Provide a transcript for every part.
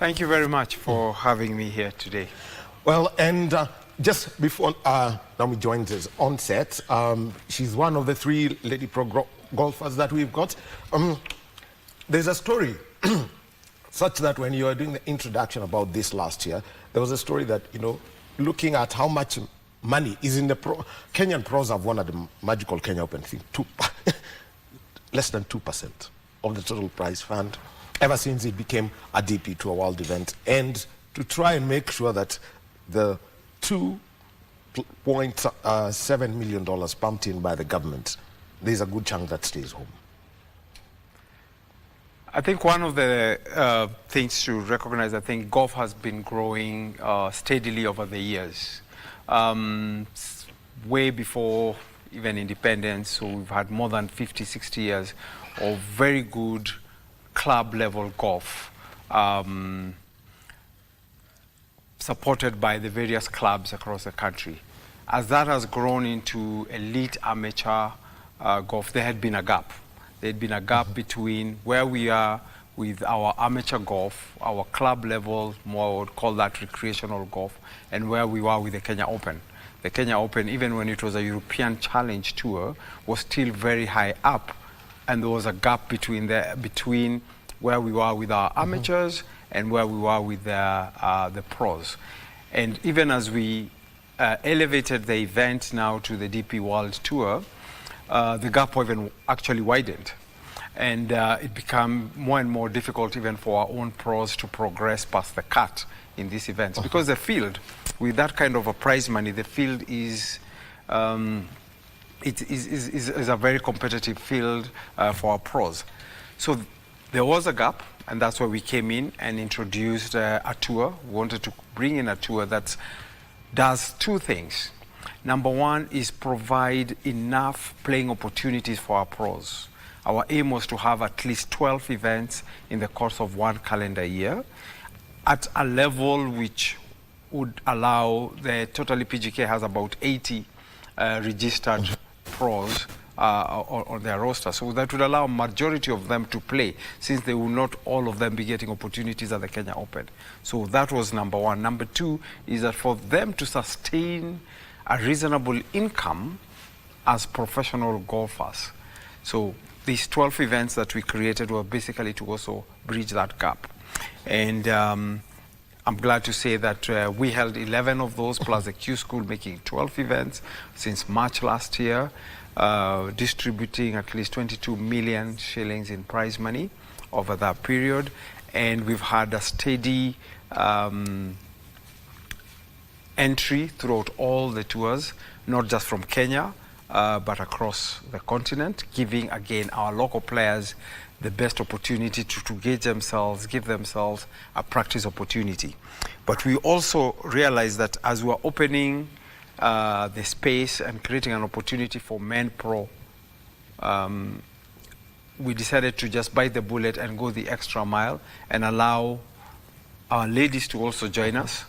Thank you very much for having me here today. Well, and just before Naomi joins us on set, she's one of the 3 lady pro golfers that we've got. There's a story such that when you were doing the introduction about this last year, there was a story that, you know, looking at how much money is in the Kenyan pros have won at the Magical Kenya Open, I think less than 2% of the total prize fund ever since it became a DP to a world event. And to try and make sure that the $2.7 million pumped in by the government, there's a good chunk that stays home. I think one of the things to recognize, I think golf has been growing steadily over the years. Way before even independence, so we've had more than 50, 60 years of very good club level golf, supported by the various clubs across the country. As that has grown into elite amateur golf, there had been a gap. There had been a gap between where we are with our amateur golf, our club level, more would call that recreational golf, and where we were with the Kenya Open. The Kenya Open, even when it was a European Challenge Tour, was still very high up, and there was a gap between where we were with our amateurs and where we were with the pros. And even as we elevated the event now to the DP World Tour, the gap even actually widened. And it became more and more difficult even for our own pros to progress past the cut in these events. Because the field, with that kind of a prize money, the field is a very competitive field for our pros. So there was a gap, and that's why we came in and introduced a tour. We wanted to bring in a tour that does 2 things. Number one is provide enough playing opportunities for our pros. Our aim was to have at least 12 events in the course of 1 calendar year at a level which would allow the total PGK has about 80 registered pros on their roster. So that would allow a majority of them to play, since they will not all of them be getting opportunities at the Kenya Open. So that was number one. Number 2 is that for them to sustain a reasonable income as professional golfers. So these 12 events that we created were basically to also bridge that gap. And I'm glad to say that we held 11 of those plus the Q School, making 12 events since March last year, distributing at least 22 million shillings in prize money over that period. And we've had a steady entry throughout all the tours, not just from Kenya, but across the continent, giving again our local players the best opportunity to gauge themselves, give themselves a practice opportunity. But we also realized that as we're opening the space and creating an opportunity for men pro, we decided to just bite the bullet and go the extra mile and allow our ladies to also join us.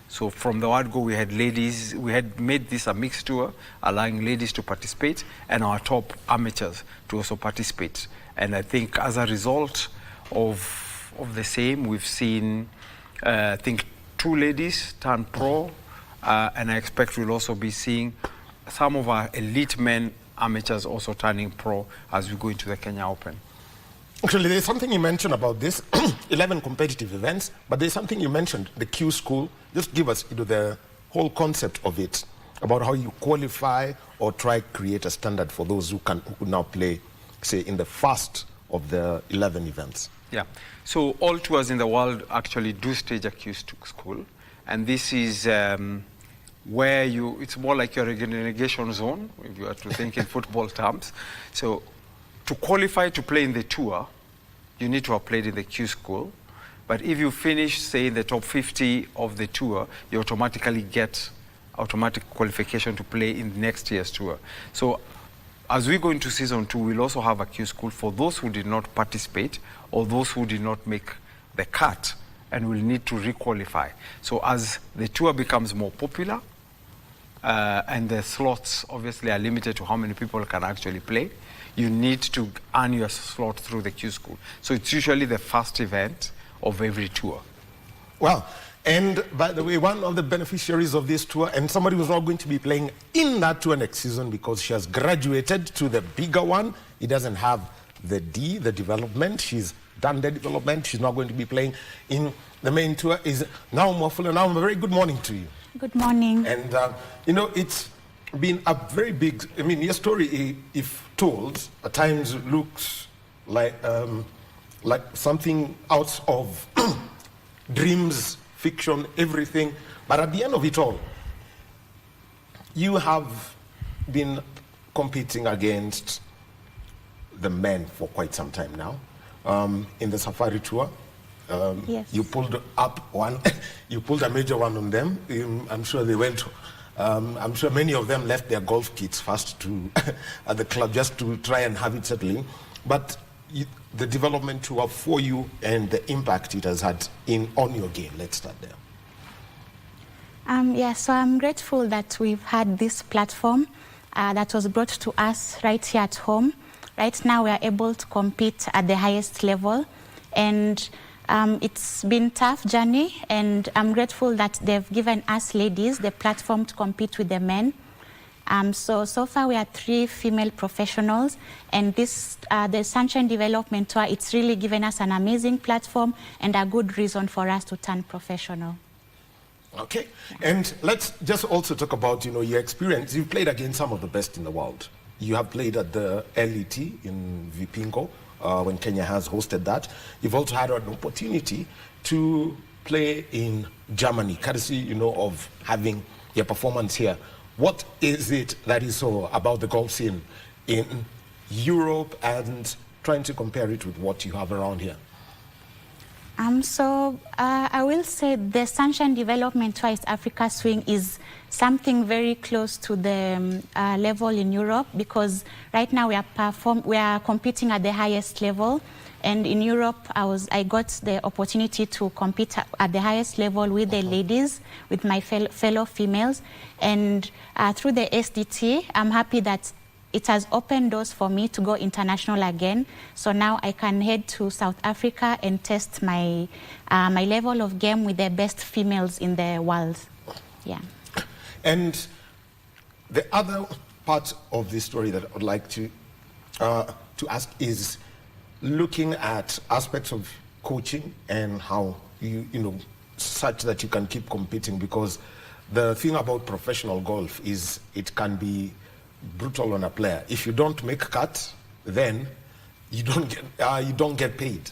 So from the word go, we had ladies, we had made this a mixed tour, allowing ladies to participate and our top amateurs to also participate. And I think as a result of the same, we've seen, I think, 2 ladies turn pro, and I expect we'll also be seeing some of our elite men amateurs also turning pro as we go into the Kenya Open. Actually, there's something you mentioned about this, 11 competitive events, but there's something you mentioned, the Q School. Just give us the whole concept of it, about how you qualify or try to create a standard for those who could now play, say, in the first of the 11 events. Yeah, so all tours in the world actually do stage a Q School, and this is where it's more like your relegation zone, if you are to think in football terms. So to qualify to play in the tour, you need to have played in the Q School. But if you finish, say, in the top 50 of the tour, you automatically get automatic qualification to play in next year's tour. So as we go into season 2, we'll also have a Q School for those who did not participate or those who did not make the cut and will need to re-qualify. So as the tour becomes more popular, and the slots obviously are limited to how many people can actually play, you need to earn your slot through the Q School. So it's usually the first event of every tour. Well, and by the way, one of the beneficiaries of this tour, and somebody who's not going to be playing in that tour next season because she has graduated to the bigger one. It doesn't have the D, the development. She's done the development. She's not going to be playing in the main tour. Is now Mofula. Now, a very good morning to you. Good morning. And, you know, it's been a very big, I mean, your story, if told, at times looks like something out of dreams, fiction, everything. But at the end of it all, you have been competing against the men for quite some time now. In the Safari Tour, Yes. you pulled up one, you pulled a major one on them. I'm sure they went, I'm sure many of them left their golf kits first to at the club just to try and have it settling. But the development tour for you and the impact it has had on your game. Let's start there. Yeah, so I'm grateful that we've had this platform that was brought to us right here at home. Right now we are able to compete at the highest level, and it's been a tough journey, and I'm grateful that they've given us ladies the platform to compete with the men. So far we are 3 female professionals, and this, the Sunshine Development Tour, it's really given us an amazing platform and a good reason for us to turn professional. Okay, and let's just also talk about, you know, your experience. You've played against some of the best in the world. You have played at the LET in Vipingo when Kenya has hosted that. You've also had an opportunity to play in Germany, courtesy, you know, of having your performance here. What is it that is so about the golf scene in Europe and trying to compare it with what you have around here? I will say the Sunshine Development Tour East Africa Swing is something very close to the level in Europe, because right now we are competing at the highest level. And in Europe, I got the opportunity to compete at the highest level with the ladies, with my fellow females. And through the SDT, I'm happy that it has opened doors for me to go international again. So now I can head to South Africa and test my level of game with the best females in the world. Yeah. And the other part of this story that I would like to ask is looking at aspects of coaching and how you know, such that you can keep competing, because the thing about professional golf is it can be brutal on a player. If you don't make cuts, then you don't get paid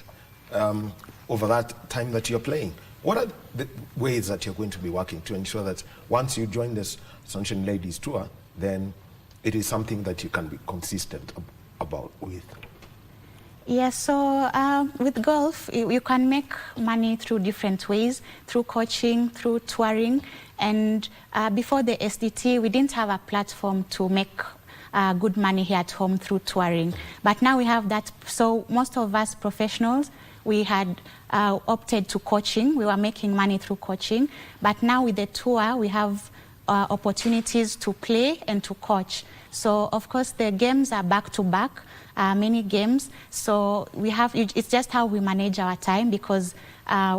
over that time that you're playing. What are the ways that you're going to be working to ensure that once you join this Sunshine Ladies Tour, then it is something that you can be consistent about with? Yeah, so with golf, you can make money through different ways, through coaching, through touring. And before the SDT, we didn't have a platform to make good money here at home through touring. But now we have that. So most of us professionals, we had opted to coaching. We were making money through coaching. But now with the tour, we have opportunities to play and to coach. So of course the games are back to back, many games. So we have, it's just how we manage our time, because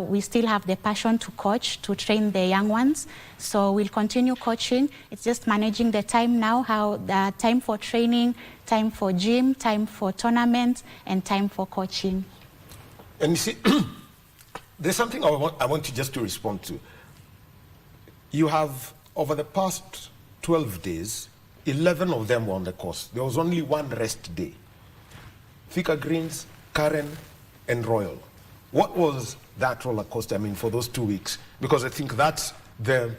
we still have the passion to coach, to train the young ones. So we'll continue coaching. It's just managing the time now, how the time for training, time for gym, time for tournaments, and time for coaching. And you see, there's something I want you just to respond to. You have, over the past 12 days, 11 of them were on the course. There was only one rest day. Thika Greens, Karen, and Royal. What was that roller coaster, I mean, for those 2 weeks? Because I think that's the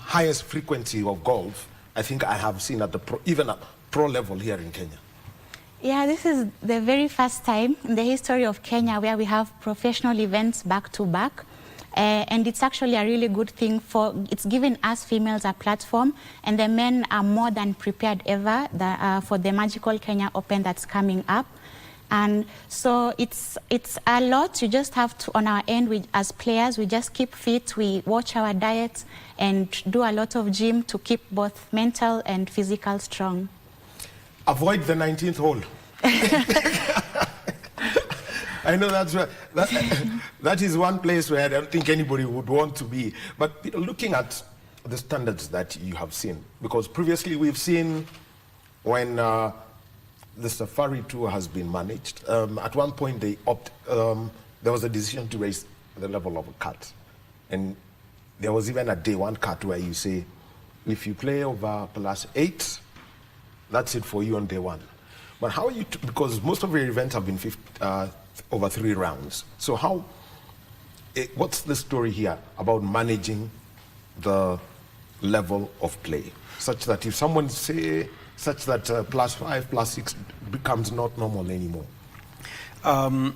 highest frequency of golf I think I have seen at the even at pro level here in Kenya. Yeah, this is the very first time in the history of Kenya where we have professional events back to back. And it's actually a really good thing it's given us females a platform, and the men are more than prepared ever for the Magical Kenya Open that's coming up. And so it's a lot. You just have to, on our end, as players, we just keep fit, we watch our diet and do a lot of gym to keep both mental and physical strong. Avoid the 19th hole. I know that's where, that is one place where I don't think anybody would want to be. But you know, looking at the standards that you have seen, because previously we've seen when the safari tour has been managed, at one point there was a decision to raise the level of a cut. And there was even a day one cut where you say, if you play over +8, that's it for you on day one. But how are you, because most of your events have been over 3 rounds. So what's the story here about managing the level of play? Such that if someone say, such that +5, +6 becomes not normal anymore. I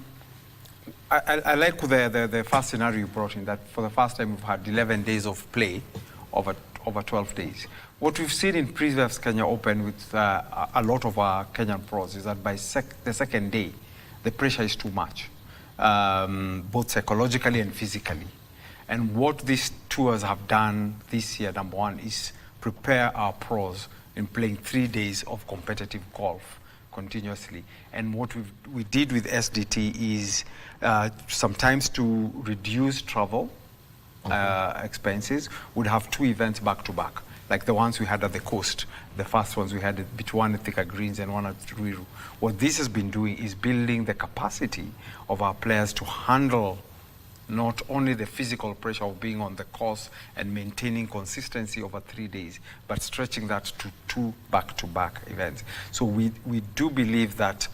like the first scenario you brought in, that for the first time we've had 11 days of play over 12 days. What we've seen in previous Kenya Open with a lot of our Kenyan pros is that by the second day, the pressure is too much, both psychologically and physically. And what these tours have done this year, number one, is prepare our pros in playing 3 days of competitive golf continuously. And what we did with SDT is sometimes to reduce travel expenses, would have 2 events back to back, like the ones we had at the coast. The first ones we had one at Thika Greens and one at Ruiru. What this has been doing is building the capacity of our players to handle not only the physical pressure of being on the course and maintaining consistency over 3 days, but stretching that to 2 back-to-back events. So we do believe that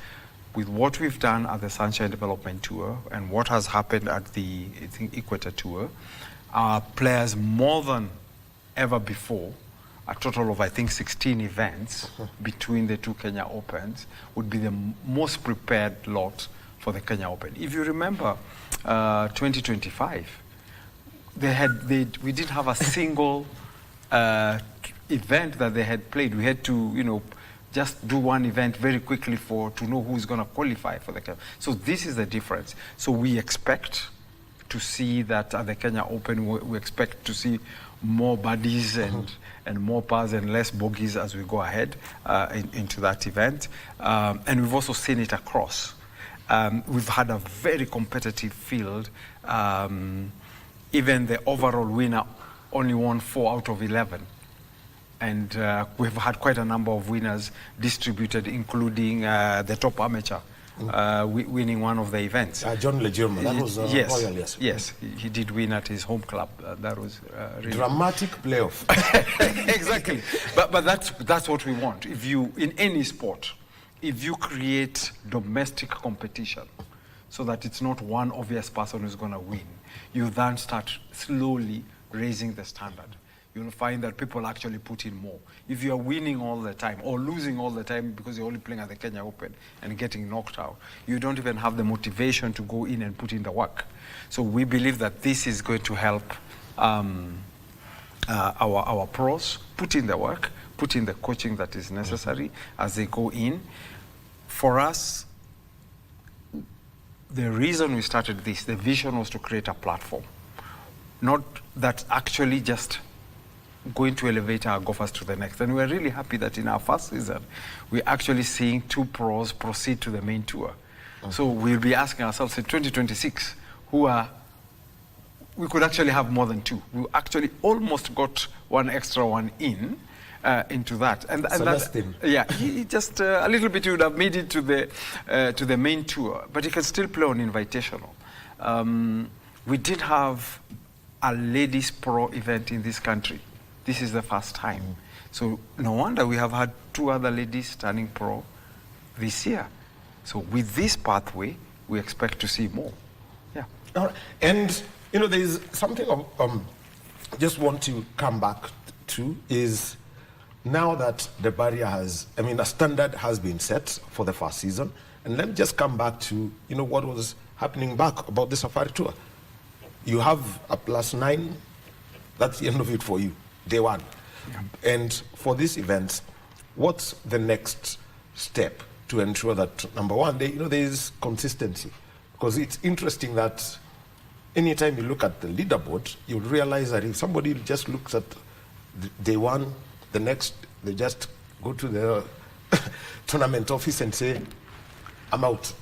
with what we've done at the Sunshine Development Tour and what has happened at the Equator Tour, our players more than ever before, a total of, I think, 16 events between the 2 Kenya Opens, would be the most prepared lot for the Kenya Open. If you remember, 2025, we didn't have a single event that they had played. We had to, just do one event very quickly to know who's going to qualify for the Kenya. So this is the difference. So we expect to see that at the Kenya Open, we expect to see more birdies and more pars and less bogeys as we go ahead into that event. And we've also seen it across. We've had a very competitive field. Even the overall winner only won 4 out of 11. And we've had quite a number of winners distributed, including the top amateur winning one of the events. John Legirma, that was yes, royal, yes. Yes, he did win at his home club. That was really dramatic playoff. Exactly, but that's what we want. If you, in any sport, if you create domestic competition so that it's not one obvious person who's going to win, you then start slowly raising the standard. You'll find that people actually put in more. If you're winning all the time or losing all the time because you're only playing at the Kenya Open and getting knocked out, you don't even have the motivation to go in and put in the work. So we believe that this is going to help our pros put in the work, put in the coaching that is necessary as they go in. For us, the reason we started this, the vision was to create a platform. Not that actually just going to elevate our golfers to the next. And we're really happy that in our first season, we're actually seeing 2 pros proceed to the main tour. So we'll be asking ourselves in 2026, we could actually have more than 2. We actually almost got one extra one into that. And Celestine. He just a little bit, he would have made it to the main tour, but he can still play on invitational. We did have a ladies pro event in this country. This is the first time. So no wonder we have had 2 other ladies turning pro this year. So with this pathway, we expect to see more. Yeah. All right. And, there's something just want to come back to is now that the barrier a standard has been set for the first season. And let me just come back to, what was happening back about the Safari Tour. You have a +9, that's the end of it for you. Day one. Yeah. And for this event, what's the next step to ensure that, number one, there is consistency? Because it's interesting that anytime you look at the leaderboard, you'll realize that if somebody just looks at day one, the next, they just go to the tournament office and say, I'm out.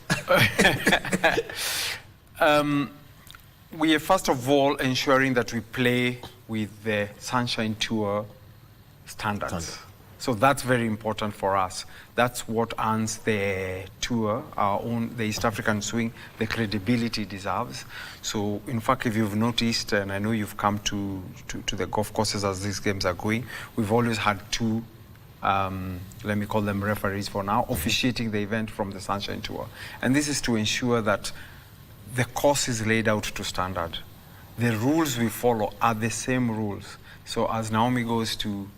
We are first of all ensuring that we play with the Sunshine Tour standards. So that's very important for us. That's what earns the tour, our own, the East African swing, the credibility it deserves. So in fact, if you've noticed, and I know you've come to the golf courses as these games are going, we've always had two, let me call them referees for now, officiating the event from the Sunshine Tour. And this is to ensure that the course is laid out to standard. The rules we follow are the same rules. So as Naomi goes to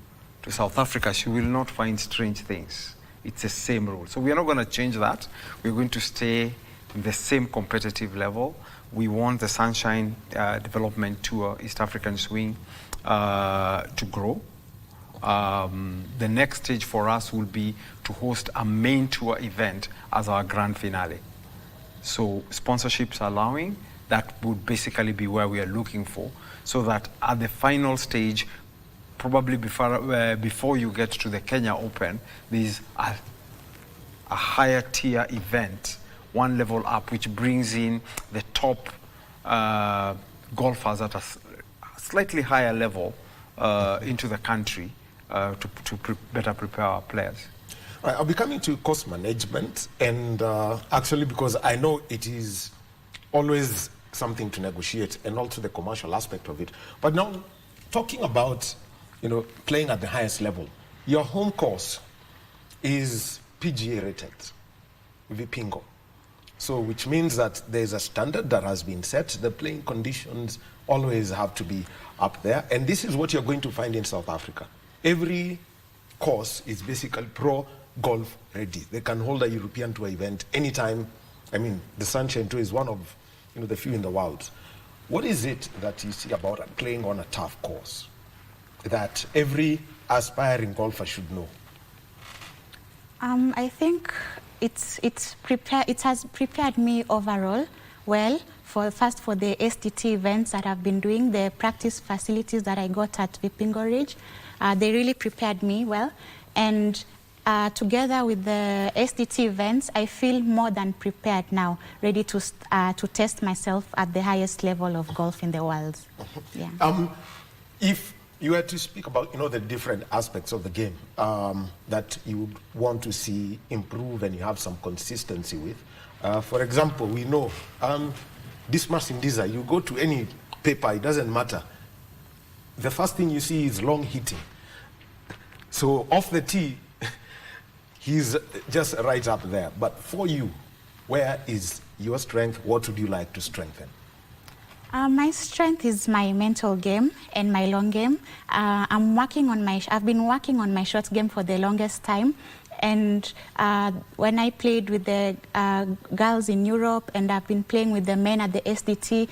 South Africa, she will not find strange things. It's the same rule. So we are not going to change that. We're going to stay in the same competitive level. We want the Sunshine Development Tour, East African Swing, to grow. The next stage for us will be to host a main tour event as our grand finale. So sponsorships allowing, that would basically be where we are looking for, so that at the final stage, probably before you get to the Kenya Open, there's a higher tier event, one level up, which brings in the top golfers at a slightly higher level into the country to better prepare our players. Right, I'll be coming to cost management, and actually because I know it is always something to negotiate, and also the commercial aspect of it. But now, talking about, you know, playing at the highest level, your home course is PGA rated, Vipingo. So which means that there's a standard that has been set. The playing conditions always have to be up there. And this is what you're going to find in South Africa. Every course is basically pro golf ready. They can hold a European Tour event anytime. I mean, the Sunshine Tour is one of, you know, the few in the world. What is it that you see about playing on a tough course that every aspiring golfer should know? I think it has prepared me overall well for the STT events that I've been doing, the practice facilities that I got at Vipingo Ridge. They really prepared me well, and together with the STT events, I feel more than prepared now, ready to test myself at the highest level of golf in the world. Yeah. If you had to speak about, you know, the different aspects of the game that you would want to see improve and you have some consistency with, for example, we know Dismas Indiza, you go to any paper, it doesn't matter. The first thing you see is long hitting. So off the tee, he's just right up there. But for you, where is your strength? What would you like to strengthen? My strength is my mental game and my long game. I've been working on my short game for the longest time. And when I played with the girls in Europe, and I've been playing with the men at the SDT,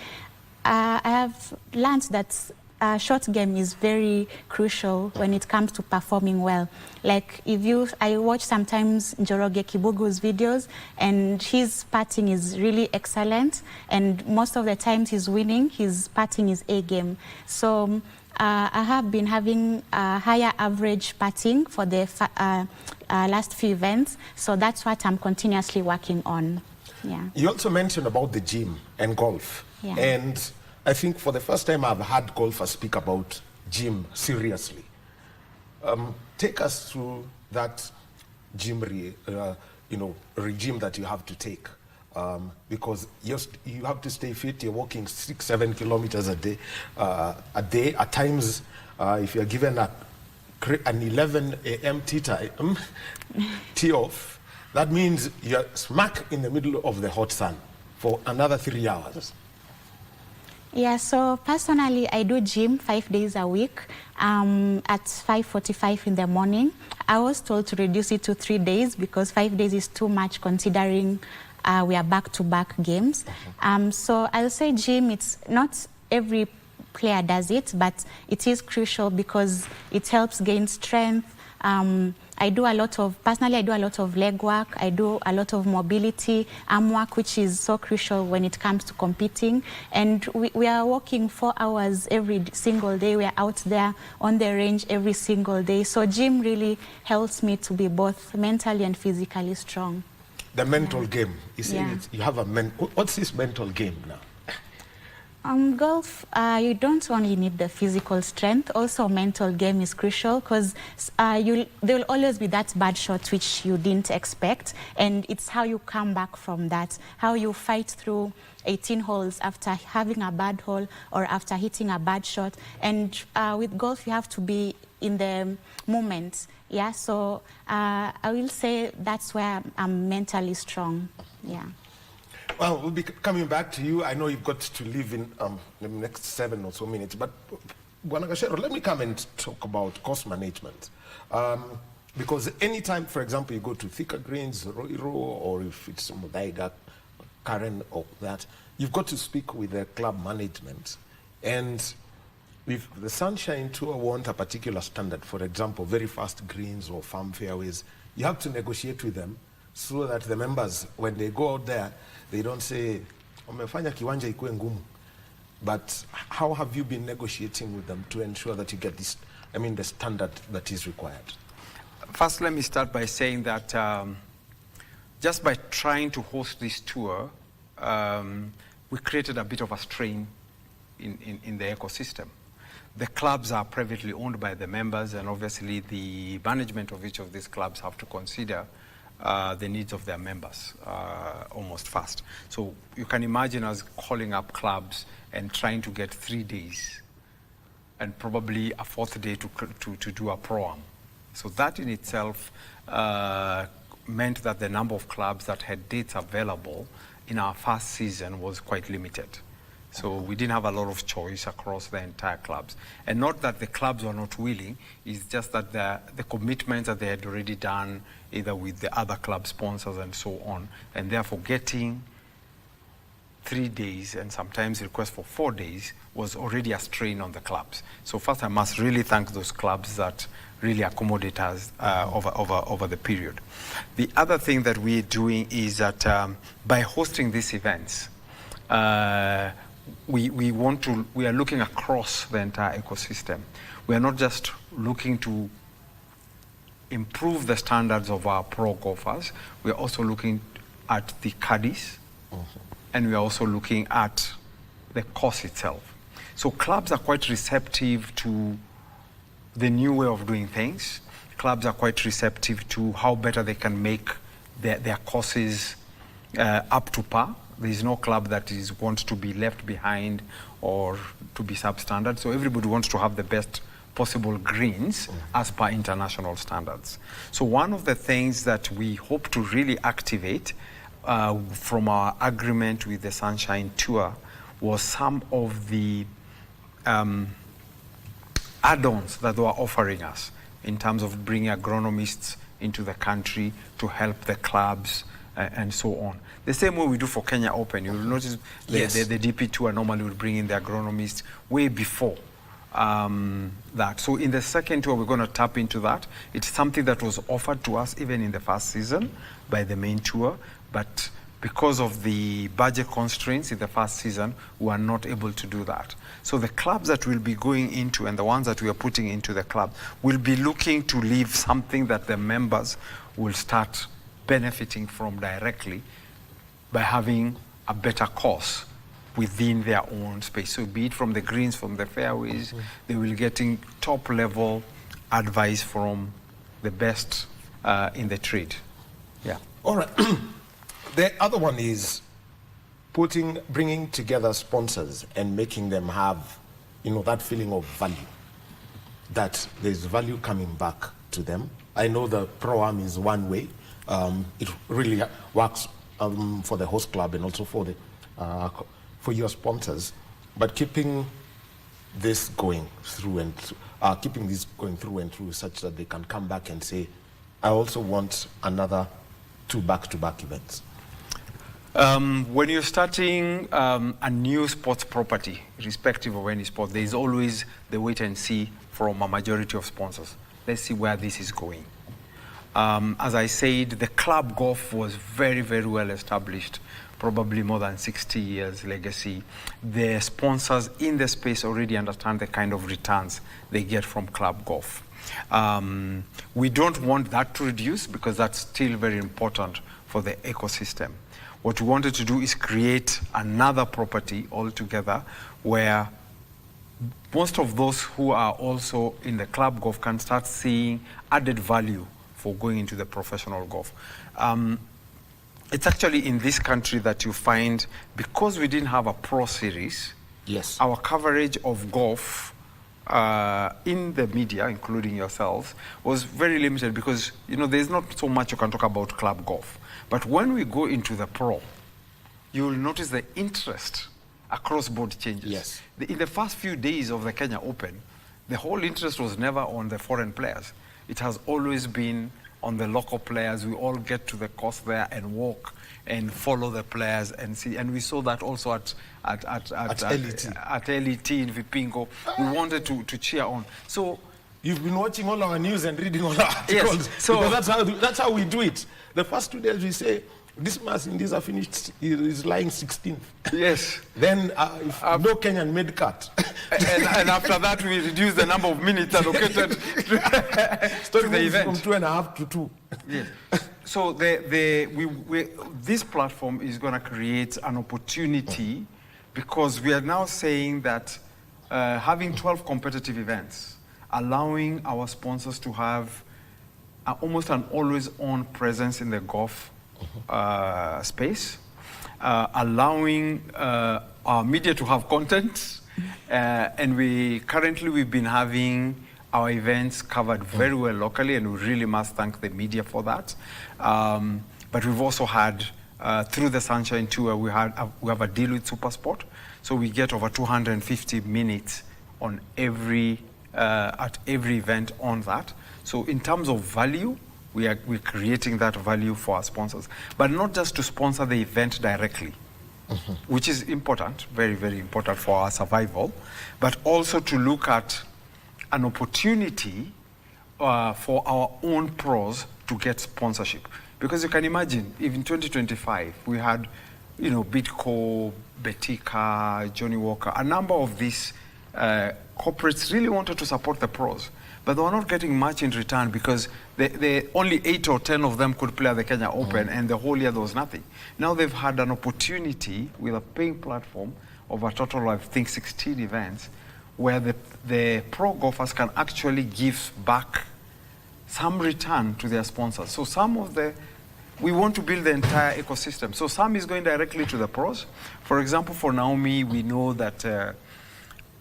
I have learned that short game is very crucial when it comes to performing well. Like I watch sometimes Njoroge Kibugu's videos, and his putting is really excellent, and most of the times he's winning, his putting is A game. So I have been having a higher average putting for the last few events, so that's what I'm continuously working on. Yeah. You also mentioned about the gym and golf. Yeah. And I think for the first time I've had golfers speak about gym seriously. Take us through that gym regime that you have to take, because you have to stay fit. You're walking 6-7 kilometers a day. At times, if you're given an 11 a.m. tee off, that means you're smack in the middle of the hot sun for another 3 hours. Yeah, so personally, I do gym 5 days a week at 5:45 in the morning. I was told to reduce it to 3 days because 5 days is too much considering we are back-to-back games. So I'll say gym, it's not every player does it, but it is crucial because it helps gain strength. Personally, I do a lot of leg work. I do a lot of mobility, arm work, which is so crucial when it comes to competing. And we are working 4 hours every single day. We are out there on the range every single day. So gym really helps me to be both mentally and physically strong. The mental game. You say Yeah. you have a what's this mental game now? Golf, you don't only need the physical strength, also mental game is crucial because there will always be that bad shot which you didn't expect, and it's how you come back from that, how you fight through 18 holes after having a bad hole or after hitting a bad shot. And with golf, you have to be in the moment. Yeah, so I will say that's where I'm mentally strong. Yeah. Well, we'll be coming back to you. I know you've got to leave in the next 7 or so minutes, but Bwana Gashero, let me come and talk about course management. Because anytime, for example, you go to thicker greens, Roiro, or if it's Mudaiga, Karen, or that, you've got to speak with the club management. And if the Sunshine Tour want a particular standard, for example, very fast greens or farm fairways, you have to negotiate with them so that the members, when they go out there, they don't say, "Umefanya kiwanja ikuwe ngumu." But how have you been negotiating with them to ensure that you get this, the standard that is required? First, let me start by saying that just by trying to host this tour, we created a bit of a strain in the ecosystem. The clubs are privately owned by the members, and obviously the management of each of these clubs have to consider the needs of their members almost first. So you can imagine us calling up clubs and trying to get 3 days and probably a 4th day to do a pro-am. So that in itself meant that the number of clubs that had dates available in our first season was quite limited. So we didn't have a lot of choice across the entire clubs. And not that the clubs were not willing, it's just that the commitments that they had already done, either with the other club sponsors and so on, and therefore getting 3 days and sometimes request for 4 days was already a strain on the clubs. So first I must really thank those clubs that really accommodate us over the period. The other thing that we're doing is that by hosting these events, we are looking across the entire ecosystem. We are not just looking to improve the standards of our pro golfers. We are also looking at the caddies, and we are also looking at the course itself. So clubs are quite receptive to the new way of doing things. Clubs are quite receptive to how better they can make their courses up to par. There is no club that wants to be left behind or to be substandard. So everybody wants to have the best possible greens as per international standards. So one of the things that we hope to really activate from our agreement with the Sunshine Tour was some of the add-ons that they were offering us in terms of bringing agronomists into the country to help the clubs and so on. The same way we do for Kenya Open. You'll notice the DP Tour normally will bring in the agronomists way before that. So in the second tour, we're going to tap into that. It's something that was offered to us even in the first season by the main tour, but because of the budget constraints in the first season, we are not able to do that. So the clubs that we'll be going into and the ones that we are putting into the club will be looking to leave something that the members will start benefiting from directly by having a better course within their own space. So be it from the greens, from the fairways, they will getting top level advice from the best in the trade. Yeah. All right. The other one is bringing together sponsors and making them have, that feeling of value, that there's value coming back to them. I know the Pro-Am is one way. It really works for the host club and also for your sponsors, but keeping this going through and through such that they can come back and say, I also want another 2 back-to-back events. When you're starting a new sports property, irrespective of any sport, there is always the wait and see from a majority of sponsors. Let's see where this is going. As I said, the club golf was very, very well established, probably more than 60 years legacy. The sponsors in the space already understand the kind of returns they get from club golf. We don't want that to reduce because that's still very important for the ecosystem. What we wanted to do is create another property altogether where most of those who are also in the club golf can start seeing added value for going into the professional golf. It's actually in this country that you find, because we didn't have a pro series, yes, our coverage of golf in the media, including yourselves, was very limited because, you know, there's not so much you can talk about club golf. But when we go into the pro, you will notice the interest across board changes. Yes. In the first few days of the Kenya Open, the whole interest was never on the foreign players. It has always been on the local players. We all get to the course there and walk and follow the players and see. And we saw that also at LET in Vipingo. We wanted to cheer on. So you've been watching all our news and reading all our articles. Yes, so because that's how we do it. The first 2 days we say, this match in these are finished, is lying 16th. Yes. Then if no Kenyan made cut. and after that we reduce the number of minutes allocated to the event. From 2.5 to 2. Yes. So this platform is going to create an opportunity because we are now saying that having 12 competitive events, allowing our sponsors to have almost an always-on presence in the golf space, allowing our media to have content, and we've been having our events covered very well locally, and we really must thank the media for that. But we've also had, through the Sunshine Tour, we have a deal with SuperSport, so we get over 250 minutes on at every event on that. So in terms of value, we're creating that value for our sponsors, but not just to sponsor the event directly, which is important, very, very important for our survival, but also to look at an opportunity for our own pros to get sponsorship. Because you can imagine, if in 2025 we had, you know, Bitco, Betika, Johnny Walker, a number of these corporates really wanted to support the pros, but they were not getting much in return because only 8 or 10 of them could play at the Kenya Open, and the whole year there was nothing. Now they've had an opportunity with a paying platform of a total of, I think, 16 events, where the pro golfers can actually give back some return to their sponsors. So we want to build the entire ecosystem. So some is going directly to the pros. For example, for Naomi, we know that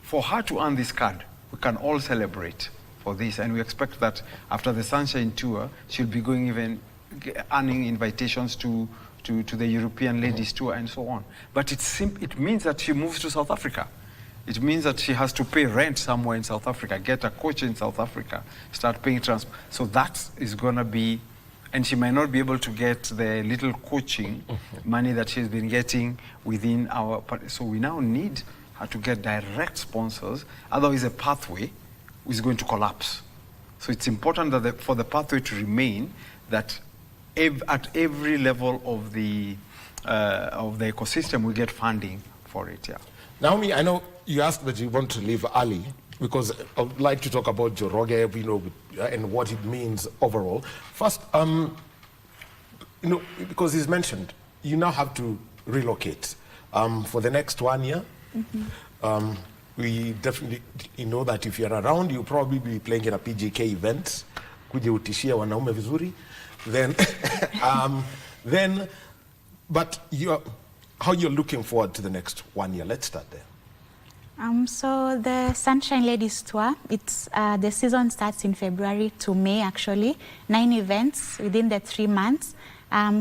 for her to earn this card, we can all celebrate for this, and we expect that after the Sunshine Tour, she'll be going even earning invitations to the European Ladies Tour and so on. But it means that she moves to South Africa. It means that she has to pay rent somewhere in South Africa, get a coach in South Africa, start paying transport. So that is going to be, and she might not be able to get the little coaching money that she's been getting within our, so we now need her to get direct sponsors, otherwise the pathway is going to collapse. So it's important that for the pathway to remain, that at every level of the ecosystem, we get funding for it. Yeah. Naomi, I know you asked that you want to leave early because I would like to talk about Joroge, you know, and what it means overall. First, you know, because he's mentioned, you now have to relocate for the next 1 year. We definitely know that if you're around, you'll probably be playing in a PGK event. Kuje utishia wanaume vizuri. But how you're looking forward to the next 1 year? Let's start there. So the Sunshine Ladies Tour, it's the season starts in February to May, actually. 9 events within the 3 months.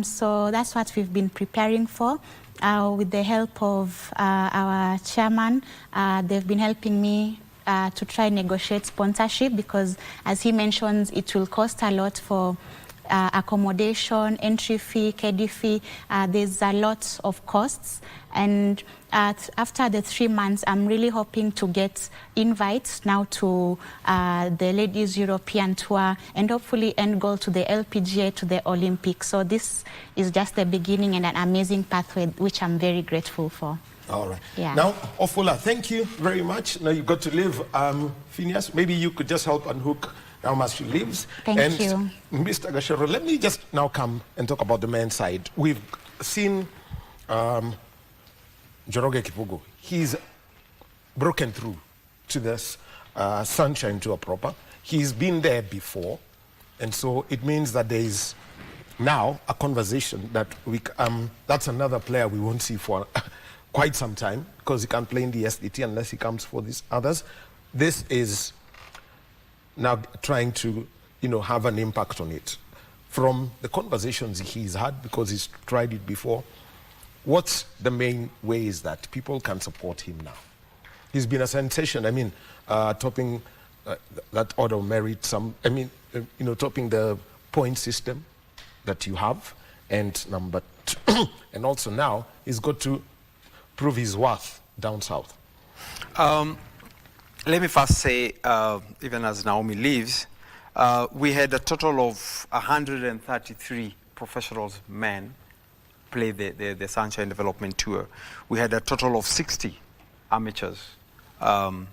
So that's what we've been preparing for. With the help of our chairman, they've been helping me to try and negotiate sponsorship because, as he mentions, it will cost a lot for accommodation, entry fee, KD fee. There's a lot of costs, and after the 3 months, I'm really hoping to get invites now to the Ladies European Tour and hopefully end goal to the LPGA, to the Olympics. So this is just the beginning and an amazing pathway, which I'm very grateful for. All right. Yeah. Now, Ofola, thank you very much. Now you've got to leave. Phineas, maybe you could just help unhook as she leaves. Thank you. Mr. Gashero, let me just now come and talk about the men's side. We've seen Njoroge Kipugu. He's broken through to this Sunshine Tour proper. He's been there before, and so it means that there is now a conversation that that's another player we won't see for quite some time, because he can't play in the SDT unless he comes for these others. This is now trying to, have an impact on it. From the conversations he's had, because he's tried it before, what's the main ways that people can support him now? He's been a sensation. I mean, topping that order of merit, topping the point system that you have, and and also now he's got to prove his worth down south. Let me first say, even as Naomi leaves, we had a total of 133 professionals men play the Sunshine Development Tour. We had a total of 60 amateurs that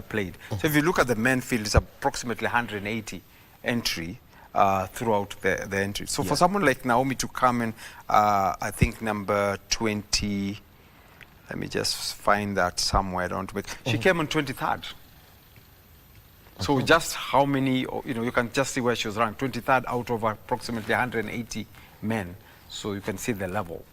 played. So if you look at the men field, it's approximately 180 entry throughout the entry. So for someone like Naomi to come in, I think number 20, let me just find that somewhere. She came on 23rd. So just how many, you can just see where she was ranked, 23rd out of approximately 180 men. So you can see the level.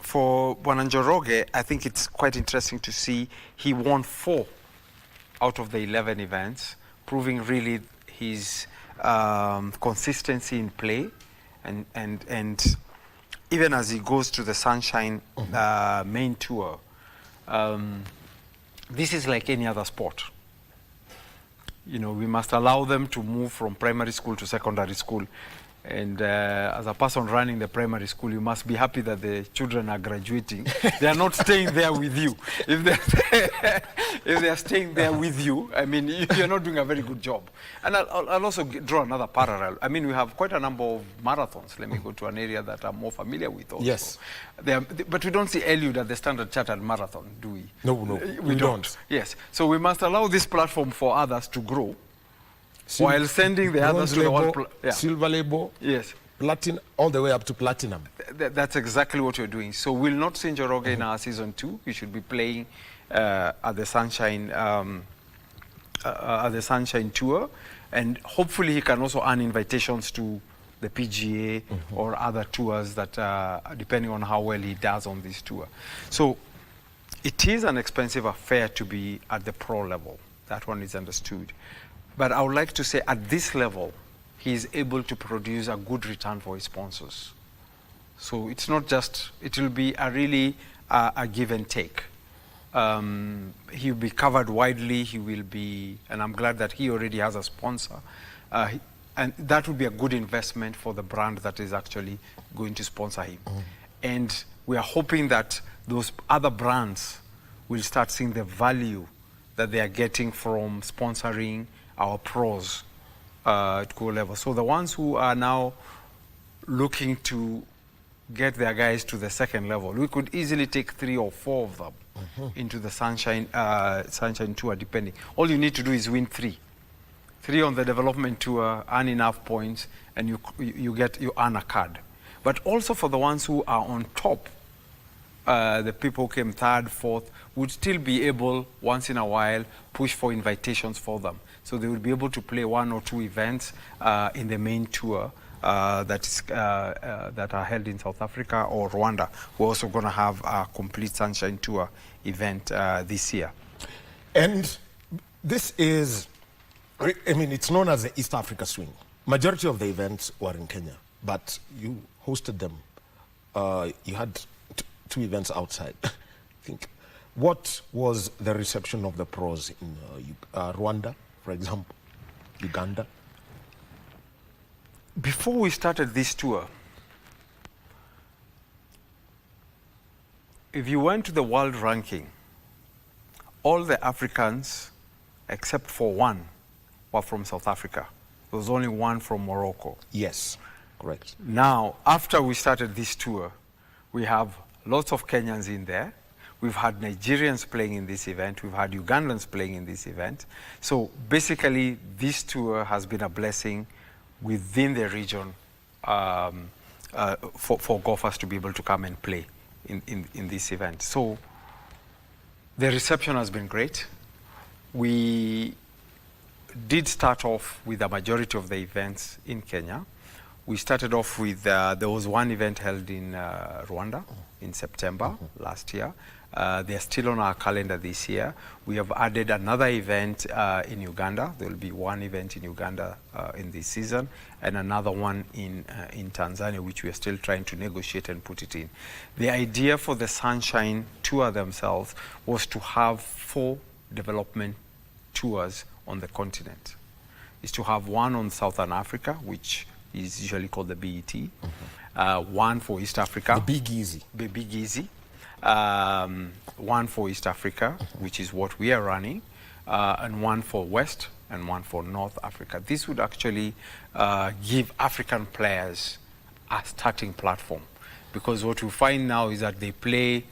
For Njoroge, I think it's quite interesting to see he won 4 out of the 11 events, proving really his consistency in play, and even as he goes to the Sunshine main tour, this is like any other sport. We must allow them to move from primary school to secondary school. And as a person running the primary school, you must be happy that the children are graduating. They are not staying there with you. If they are staying there with you, I mean, you're not doing a very good job. And I'll also draw another parallel. I mean, we have quite a number of marathons. Let me go to an area that I'm more familiar with also. Yes. But we don't see Eliud at the Standard Chartered Marathon, do we? No, we don't. Yes. So we must allow this platform for others to grow, while sending the others to the world. Silver label, yes, platinum, all the way up to platinum. That's exactly what you're doing. So we'll not see Njoroge in our season 2. We should be playing at the Sunshine Tour, and hopefully he can also earn invitations to the PGA or other tours that, depending on how well he does on this tour. So it is an expensive affair to be at the pro level. That one is understood. But I would like to say at this level, he is able to produce a good return for his sponsors. So it's not just, it will be a really a give and take. He will be covered widely, he will be, and I'm glad that he already has a sponsor. And that would be a good investment for the brand that is actually going to sponsor him. And we are hoping that those other brands will start seeing the value that they are getting from sponsoring our pros at go level. So the ones who are now looking to get their guys to the second level, we could easily take 3 or 4 of them into the Sunshine Tour, depending. All you need to do is win 3 on the development tour, earn enough points, and you earn a card. But also for the ones who are on top, the people who came 3rd, 4th, would still be able, once in a while, push for invitations for them. So they will be able to play 1 or 2 events in the main tour that are held in South Africa or Rwanda. We're also going to have a complete Sunshine Tour event this year. And this is, I mean, it's known as the East Africa Swing. Majority of the events were in Kenya, but you hosted them. You had 2 events outside, I think. What was the reception of the pros in Rwanda, for example, Uganda? Before we started this tour, if you went to the world ranking, all the Africans, except for 1, were from South Africa. There was only 1 from Morocco. Yes, correct. Now, after we started this tour, we have lots of Kenyans in there. We've had Nigerians playing in this event. We've had Ugandans playing in this event. So basically, this tour has been a blessing within the region for golfers to be able to come and play in this event. So the reception has been great. We did start off with the majority of the events in Kenya. We started off with, there was one event held in Rwanda in September last year. They're still on our calendar this year. We have added another event in Uganda. There will be one event in Uganda in this season, and another one in Tanzania, which we are still trying to negotiate and put it in. The idea for the Sunshine Tour themselves was to have 4 development tours on the continent. Is to have one on Southern Africa, which is usually called the BET, one for East Africa. The Big Easy. The Big Easy. One for East Africa, which is what we are running, and one for West and one for North Africa. This would actually give African players a starting platform, because what we find now is that they play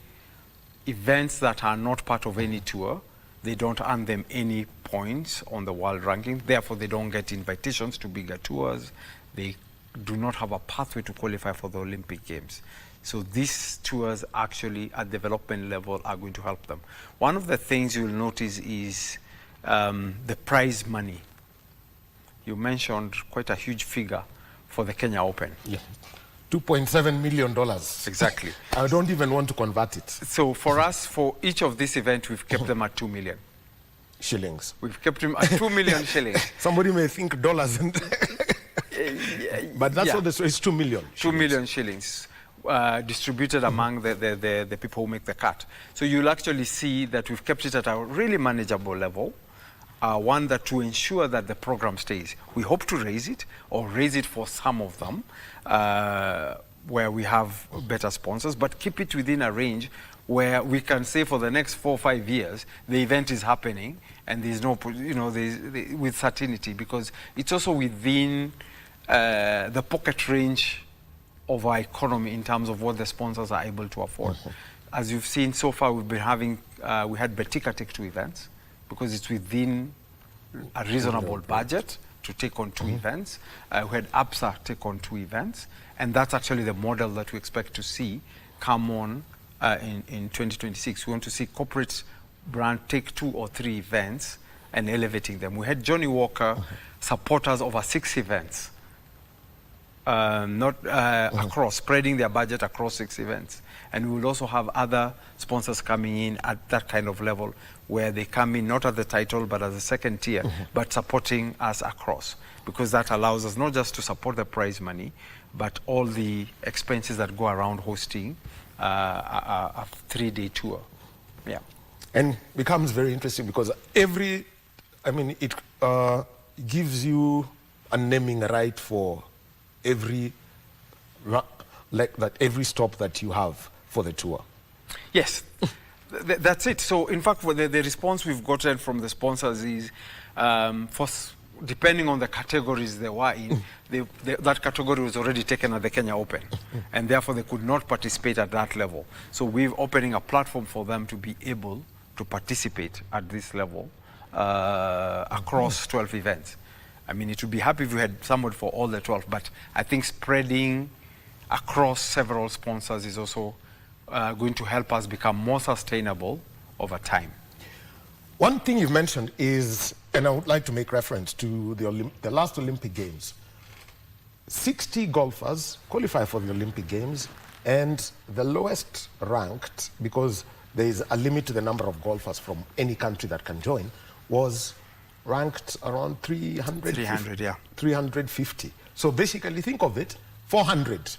events that are not part of any tour. They don't earn them any points on the world ranking. Therefore, they don't get invitations to bigger tours. They do not have a pathway to qualify for the Olympic Games. So these tours actually at development level are going to help them. One of the things you'll notice is the prize money. You mentioned quite a huge figure for the Kenya Open. Yeah. $2.7 million. Exactly. I don't even want to convert it. So for us, for each of these events, we've kept them at 2 million. Shillings. We've kept them at 2 million shillings. Somebody may think dollars, and but that's what it's 2 million. 2 million shillings. Distributed among the people who make the cut. So you'll actually see that we've kept it at a really manageable level, one that to ensure that the program stays. We hope to raise it, or raise it for some of them, where we have better sponsors, but keep it within a range where we can say for the next 4 or 5 years, the event is happening, and there's no, with certainty, because it's also within the pocket range of our economy in terms of what the sponsors are able to afford. As you've seen so far, we've been having, we had Betika take 2 events because it's within a reasonable budget to take on 2 events. We had APSA take on 2 events, and that's actually the model that we expect to see come on in 2026. We want to see corporate brand take 2 or 3 events and elevating them. We had Johnny Walker support us over 6 events. Across, spreading their budget across 6 events. And we will also have other sponsors coming in at that kind of level, where they come in not at the title, but as a second tier, but supporting us across. Because that allows us not just to support the prize money, but all the expenses that go around hosting a 3-day tour. Yeah. And becomes very interesting because it gives you a naming right for every stop that you have for the tour. Yes, that's it. So in fact, the response we've gotten from the sponsors is, depending on the categories they were in, that category was already taken at the Kenya Open, and therefore they could not participate at that level. So we're opening a platform for them to be able to participate at this level across 12 events. I mean, it would be happy if we had someone for all the 12, but I think spreading across several sponsors is also going to help us become more sustainable over time. One thing you've mentioned is, and I would like to make reference to the last Olympic Games. 60 golfers qualify for the Olympic Games, and the lowest ranked, because there is a limit to the number of golfers from any country that can join, was ranked around 350. So basically, think of it, 400.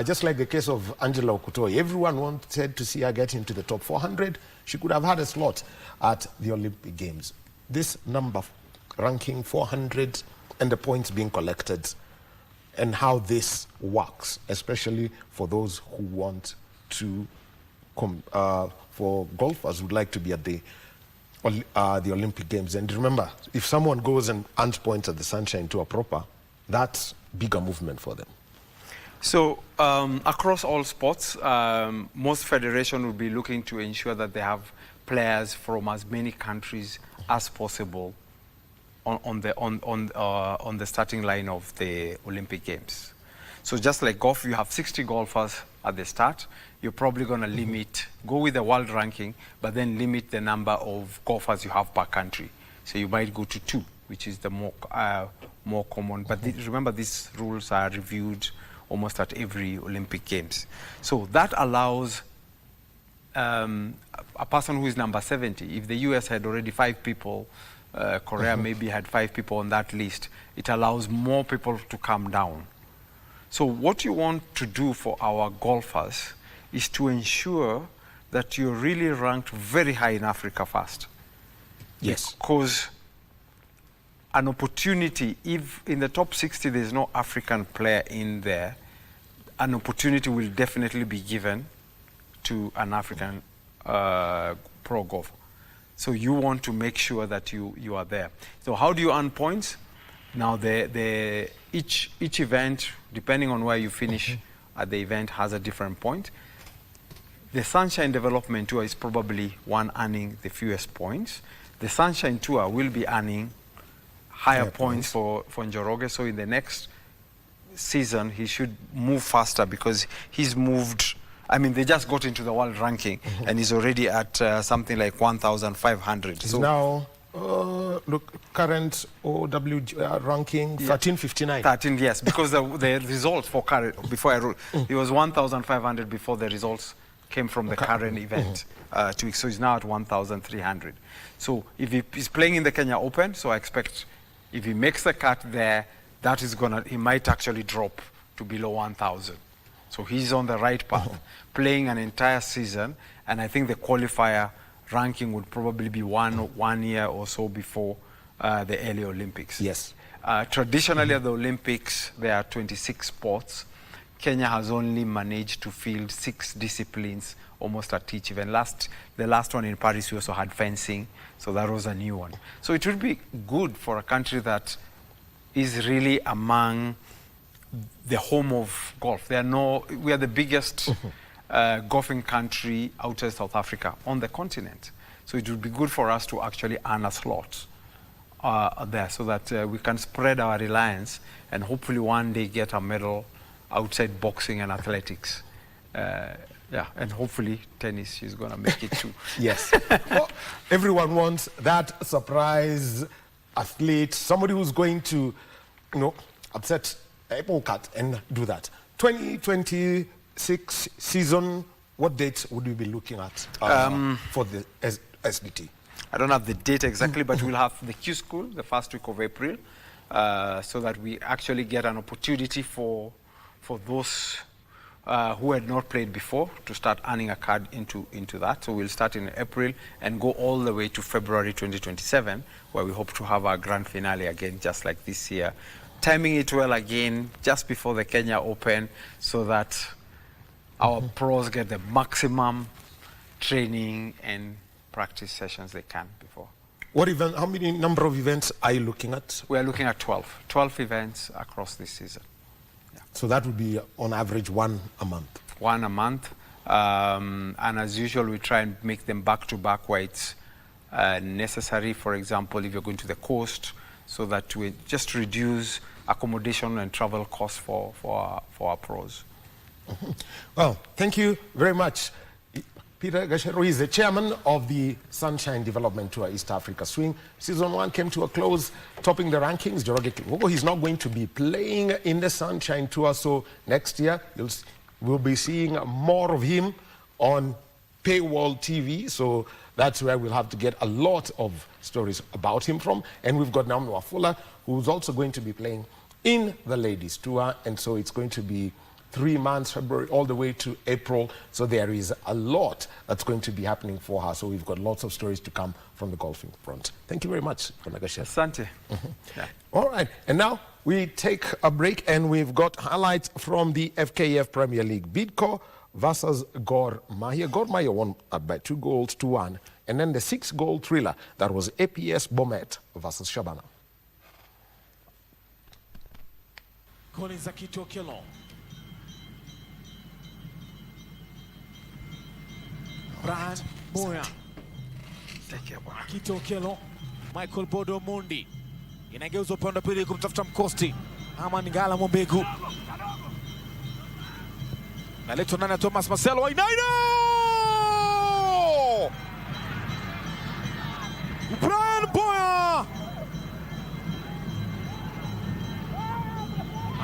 Just like the case of Angela Okutoi. Everyone wanted to see her get into the top 400. She could have had a slot at the Olympic Games. This number, ranking 400, and the points being collected, and how this works, especially for those who want to, for golfers who would like to be at the Olympic Games. And remember, if someone goes and earns points at the Sunshine Tour proper, that's bigger movement for them. So across all sports, most federations will be looking to ensure that they have players from as many countries as possible on the starting line of the Olympic Games. So just like golf, you have 60 golfers at the start. You're probably going to limit, go with the world ranking, but then limit the number of golfers you have per country. So you might go to 2, which is the more common. But remember, these rules are reviewed almost at every Olympic Games. So that allows a person who is number 70, if the US had already 5 people, Korea maybe had 5 people on that list, it allows more people to come down. So what you want to do for our golfers is to ensure that you're really ranked very high in Africa first. Yes. Because an opportunity, if in the top 60 there's no African player in there, an opportunity will definitely be given to an African pro golfer. So you want to make sure that you are there. So how do you earn points? Now each event, depending on where you finish at the event, has a different point. The Sunshine Development Tour is probably one earning the fewest points. The Sunshine Tour will be earning higher points for Njoroge. So in the next season, he should move faster because he's moved. I mean, they just got into the world ranking and he's already at something like 1,500. He's now, look, current OW ranking 1359. 13, yes, because the results for current, before I wrote, he was 1,500 before the results came from the current event 2 weeks. So he's now at 1,300. So if he's playing in the Kenya Open, so I expect if he makes the cut there, that is he might actually drop to below 1,000. So he's on the right path, playing an entire season, and I think the qualifier ranking would probably be one year or so before the early Olympics. Yes. Traditionally at the Olympics, there are 26 sports. Kenya has only managed to field 6 disciplines almost at each event. The last one in Paris, we also had fencing, so that was a new one. So it would be good for a country that is really among the home of golf. We are the biggest golfing country outside South Africa on the continent. So it would be good for us to actually earn a slot there so that we can spread our reliance and hopefully one day get a medal outside boxing and athletics. Yeah, and hopefully tennis, she's going to make it too. Yes. Well, everyone wants that surprise athlete, somebody who's going to, upset apple cart and do that. 2026 season, what dates would we be looking at for the SDT? I don't have the date exactly, but we'll have the Q School the first week of April, so that we actually get an opportunity for those who had not played before to start earning a card into that. So we'll start in April and go all the way to February 2027, where we hope to have our grand finale again, just like this year. Timing it well again, just before the Kenya Open, so that our pros get the maximum training and practice sessions they can before. What event? How many number of events are you looking at? We are looking at 12 events across this season. So that would be on average one a month. One a month. And as usual, we try and make them back-to-back where it's necessary. For example, if you're going to the coast, so that we just reduce accommodation and travel costs for our pros. Well, thank you very much. Peter Gashero is the chairman of the Sunshine Development Tour East Africa Swing. Season 1 came to a close, topping the rankings. Njoroge Kivugo, he's not going to be playing in the Sunshine Tour, so next year we'll be seeing more of him on Paywall TV. So that's where we'll have to get a lot of stories about him from. And we've got Naomi Wafula, who's also going to be playing in the Ladies Tour. And so it's going to be 3 months, February, all the way to April. So there is a lot that's going to be happening for her. So we've got lots of stories to come from the golfing front. Thank you very much, Nagasha. Asante. Yeah. All right. And now we take a break and we've got highlights from the FKF Premier League. Bidco versus Gor Mahia. Gor Mahia won by 2-1. And then the 6-goal thriller, that was APS Bomet versus Shabana. Collins Akito Kilo. Brian Moya, Kito Kelo, Michael Bodo Mundi. Inageuza upande wa pili kumtafuta Mkosti ama Ngala Mwambegu. Naletwa nani? Thomas Marcelo Wainaina! Brian Moya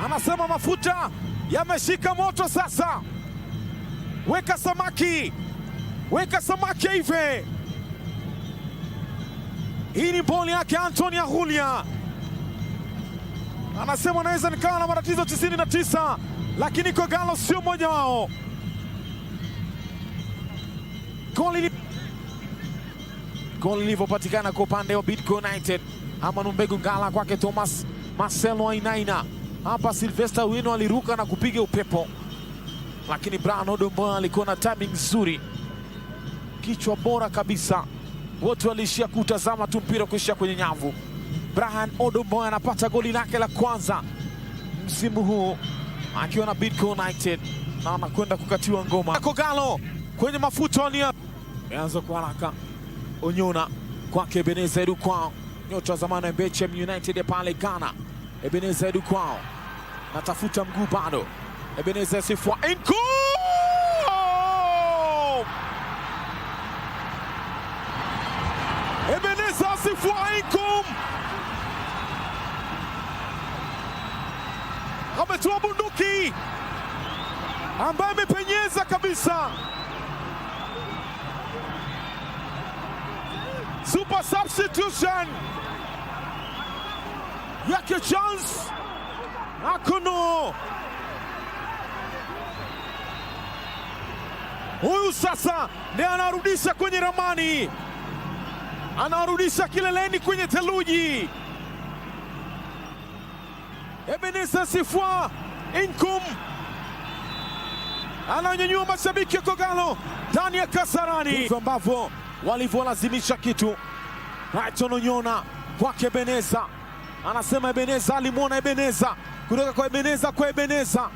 anasema mafuta yameshika moto sasa. Weka samaki hivi. Hii ni boli yake Antonia Julia. Anasema naweza nikawa na matatizo 99, lakini Kogalo sio mmoja wao. Goli lilivyopatikana kwa upande wa Bidco United. Ama Numbegu Ngala kwake Thomas Marcelo Wainaina. Hapa Sylvester Wino aliruka na kupiga upepo, lakini Brian Odomboya alikuwa na timing nzuri, kichwa bora kabisa. Wote walishia kutazama tu mpira kuishia kwenye nyavu. Brian Odomboya anapata goli lake la kwanza msimu huu akiwa na Bidco United na anakwenda kukatiwa ngoma. Kogalo kwenye mafuta ameanza kwa haraka. Onyona kwake Ebeneza Edukwao, nyota wa zamani wa Bechem United pale Ghana. Ebeneza Edukwao natafuta mguu bado. Ebeneza Sifwa Inkum! Ebeneza Sifwa Inkum ametoa bunduki ambaye amepenyeza kabisa. Super substitution yake chance Akono. Huyu sasa ndiye anarudisha kwenye ramani, anarudisha kileleni kwenye theluji. Ebeneza Sifwa Inkum ananyanyua mashabiki ya Kogalo ndani ya Kasarani, ambavyo walivyolazimisha kitu. Brighton Onyona kwake Ebeneza, anasema Ebeneza alimwona Ebeneza, kutoka kwa Ebeneza kwa Ebeneza.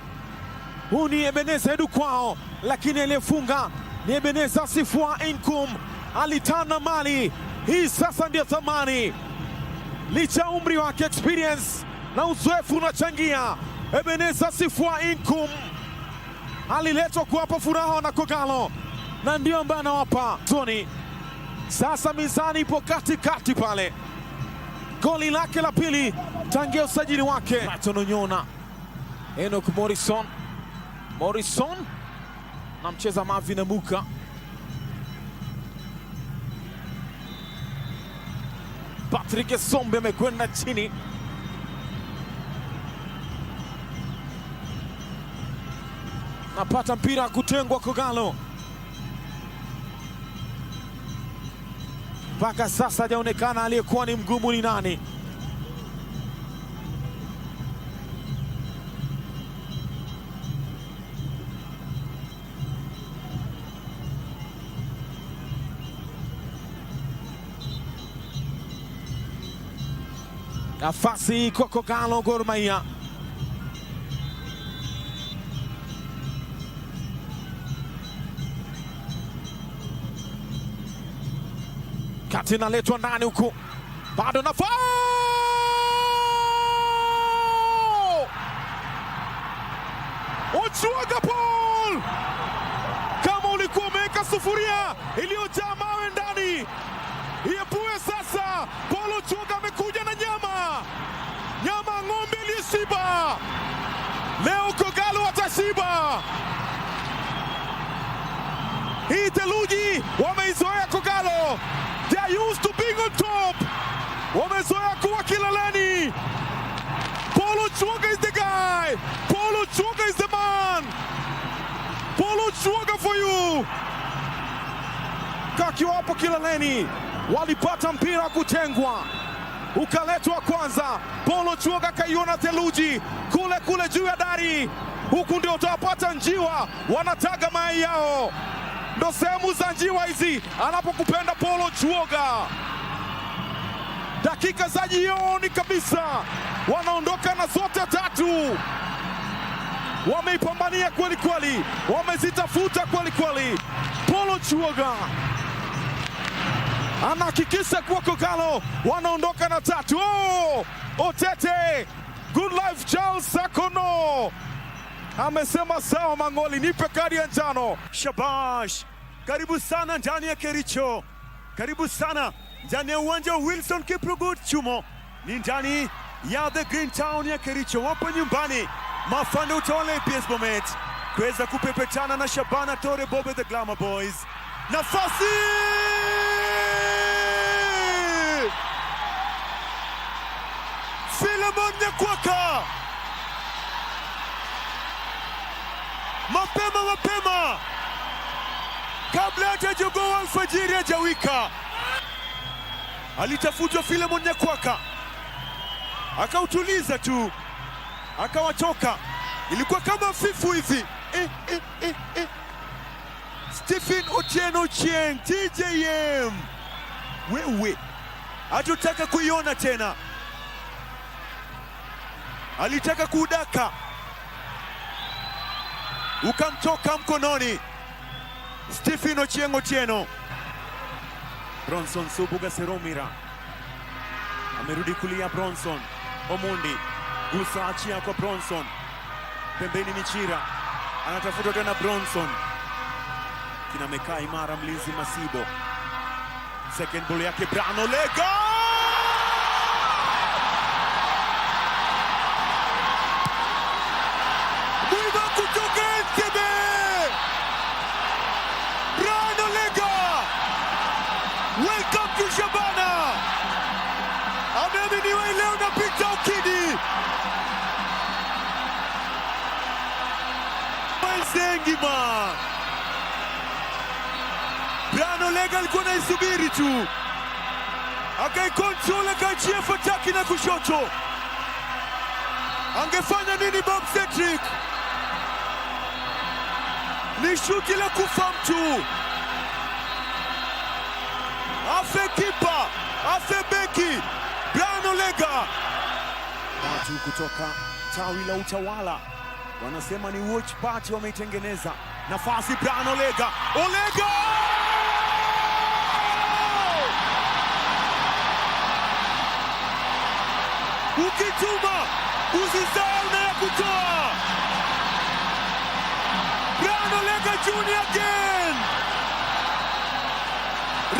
Huu ni Ebeneza Edukwao, lakini aliyefunga ni Ebeneza Sifwa Inkum. Alitana mali hii, sasa ndio thamani, licha umri wake, experience na uzoefu unachangia. Ebeneza Sifwa Inkum aliletwa kuwapa furaha na Kogalo, na ndio ambaye anawapa zoni. Sasa mizani ipo katikati pale. Goli lake la pili tangia usajili wake. Brighton Onyona, Enoch Morrison na mcheza Mavi na Muka. Patrick Sombe amekwenda chini. Napata mpira kutengwa Kogalo. Mpaka sasa hajaonekana aliyekuwa ni mgumu ni nani. Nafasi kwa Kogalo Gor Mahia. Kati naletwa ndani huku, bado nafasi. Ochuoga Paul, kama ulikuwa umeweka sufuria iliyojaa mawe ndani, iepue sasa. Paul Ochuoga amekuja na nyama ng'ombe iliyoshiba. Leo Kogalo watashiba. Hii theluji wameizoea Kogalo. They are used to being on top. Wamezoea kuwa kileleni. Paul Ochuoga is the guy. Paul Ochuoga is the man. Paul Ochuoga for you. Kakiwa hapo kileleni, walipata mpira kutengwa, ukaletwa kwanza. Paul Ochuoga kaiona theluji kule juu ya dari. Huku ndio utawapata njiwa wanataga mayai yao. Ndo sehemu za njiwa hizi anapokupenda Paul Ochuoga. Dakika za jioni kabisa, wanaondoka na zote tatu. wameipambania kweli kweli, wamezitafuta kweli kweli. Polo Chuoga anahakikisha kuwa Kogalo wanaondoka na 3. Oh! Otete Good Life Charles Sakono amesema sawa Mangoli, nipe kadi ya njano. Shabash, karibu sana ndani ya Kericho, karibu sana ndani ya uwanja wa Wilson Kiprugut Chumo, ni ndani ya the Green Town ya Kericho. Wapo nyumbani mafande utawala APS Bomet kuweza kupepetana na Shabana Tore Bobe the Glamour Boys. Nafasi Philemon Nyakwaka, mapema kabla hata jogoo alfajiri hajawika, alitafutwa Philemon Nyakwaka, akautuliza tu, akawatoka. Ilikuwa kama fifu hivi. Stephen Otieno Chieng, TJM, wewe hatutaka kuiona tena. Alitaka kudaka, ukamtoka mkononi. Stephen Ochieng Otieno. Bronson Subuga Seromira amerudi kulia. Bronson Omundi gusa, achia kwa Bronson, pembeni ni Chira, anatafuta tena Bronson, kina mekaa imara mlinzi Masibo. Second ball yake Brano Lega, mwiba kutoka Entebbe. Brano Lega, welcome to Shabana. Ameaminiwa leo na Peter Okidi. Sengima, Brano Lega alikuwa naisubiri tu, akaikontrol, akaachia fataki na kushoto. Angefanya nini Bob Cedric? Ni shuti la kufa mtu. Afe kipa, afe beki. Brano Lega. Watu kutoka tawi la utawala wanasema ni watch party wameitengeneza. Nafasi Brano Lega. Olega! Ukituma usisahau na ya kutoa. Brano Lega Junior again.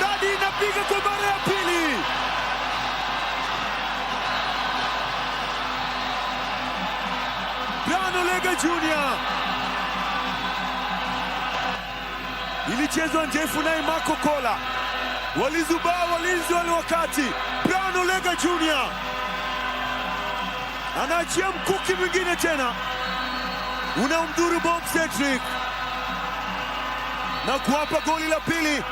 Radi inapiga kwa mara ya pili. Brano Lega Junior. Ilichezwa ndefu naye Marco Kola, walizubaa walinzi wale wakati. Brano Lega Junior anaachia mkuki mwingine tena, unamdhuru Bob Cedric na kuwapa goli la pili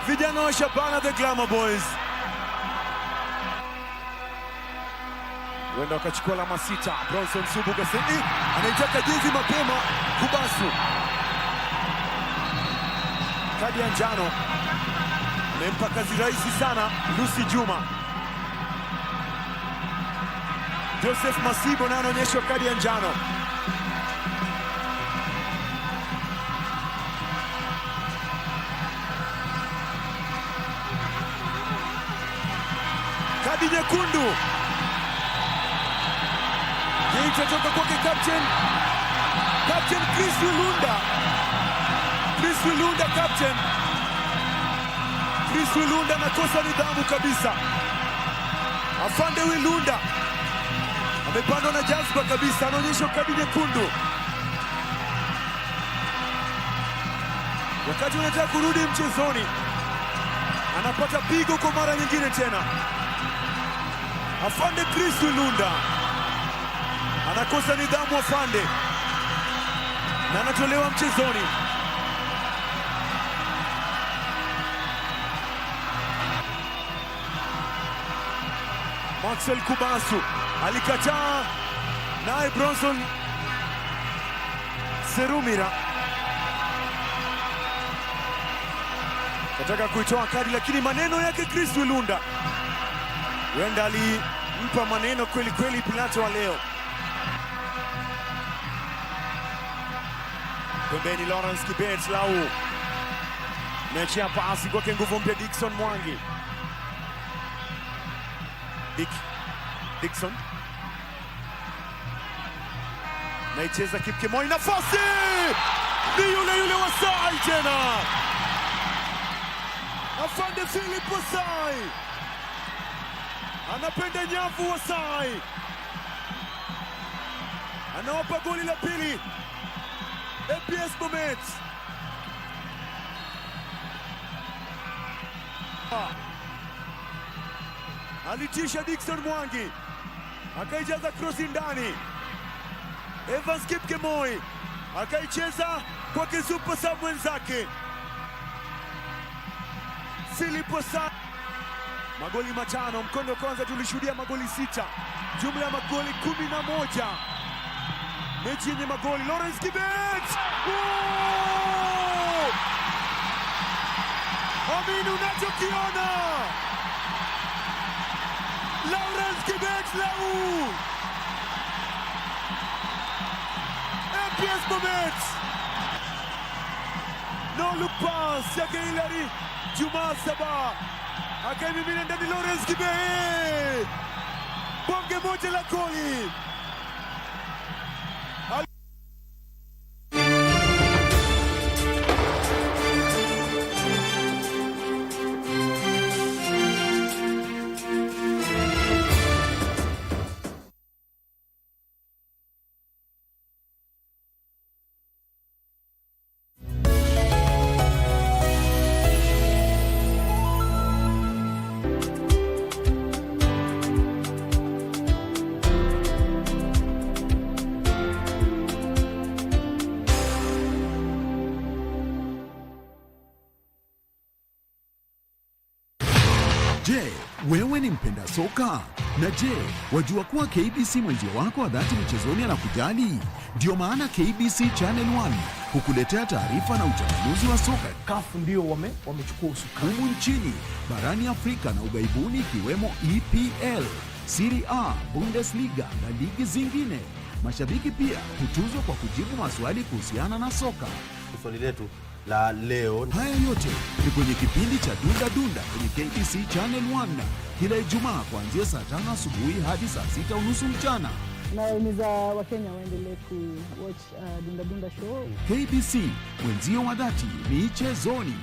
vijana wa Shabana the Glamour Boys. Wenda wakachukua alama 6. Bronson Subuga Sendi anaitaka jezi mapema. Kubasu, kadi ya njano amempa kazi rahisi sana Lucy Juma. Joseph Masibo na anaonyeshwa kadi ya njano. Kadi nyekundu itatoka kwake Captain Chris Wilunda. Chris Wilunda, Captain Chris Wilunda anakosa nidhamu kabisa. Afande Wilunda amepandwa na jazba kabisa, anaonyeshwa kadi nyekundu. Wakati anataka kurudi mchezoni, anapata pigo kwa mara nyingine tena. Afande Chris Wilunda anakosa nidhamu, afande, na anatolewa mchezoni. Maxwell Kubasu alikataa, naye Bronson Serumira kataka kuitoa kadi, lakini maneno yake Chris Wilunda wenda alimpa maneno kweli kweli Pilato wa leo. Pembeni Lawrence Kibet Lau. Meachia pasi kwake nguvu mpya Dickson Mwangi. Dickson. Naicheza Kipkemoi, nafasi! Ni yule Wasai tena. Afande Philip Wasai. Anapenda nyavu Wasai. Anawapa goli la pili. APS Bomet. Alitisha Dickson Mwangi. Akaijaza cross ndani. Evans Kipkemoi akaicheza kwa Super Sub mwenzake Philip Wasai. Magoli matano, mkondo kwanza tulishuhudia magoli 6, jumla ya magoli 11. Mechi yenye magoli. Lawrence Kibet! Amini unachokiona. Lawrence Kibet Lau. APS Bomet. No look pass yake Hilary Juma Saba. Akaimimina ndani Lawrence Kibet. Bonge moja la goli. Je, wewe ni mpenda soka? Na je, wajua kuwa KBC mwenzi wako wa dhati michezoni anakujali? Ndio maana KBC Channel 1 hukuletea taarifa na uchambuzi wa soka. CAF ndio wamechukua usukani humu nchini, barani Afrika na ugaibuni, ikiwemo EPL, Serie A, Bundesliga na ligi zingine. Mashabiki pia hutuzwa kwa kujibu maswali kuhusiana na soka. Swali letu la leo. Haya yote ni kwenye kipindi cha Dunda Dunda kwenye KBC Channel 1 kila Ijumaa kuanzia saa 5 asubuhi hadi saa 6:30 mchana. Nawahimiza Wakenya waendelee ku watch Dunda Dunda show. KBC, wenzio wa dhati michezoni.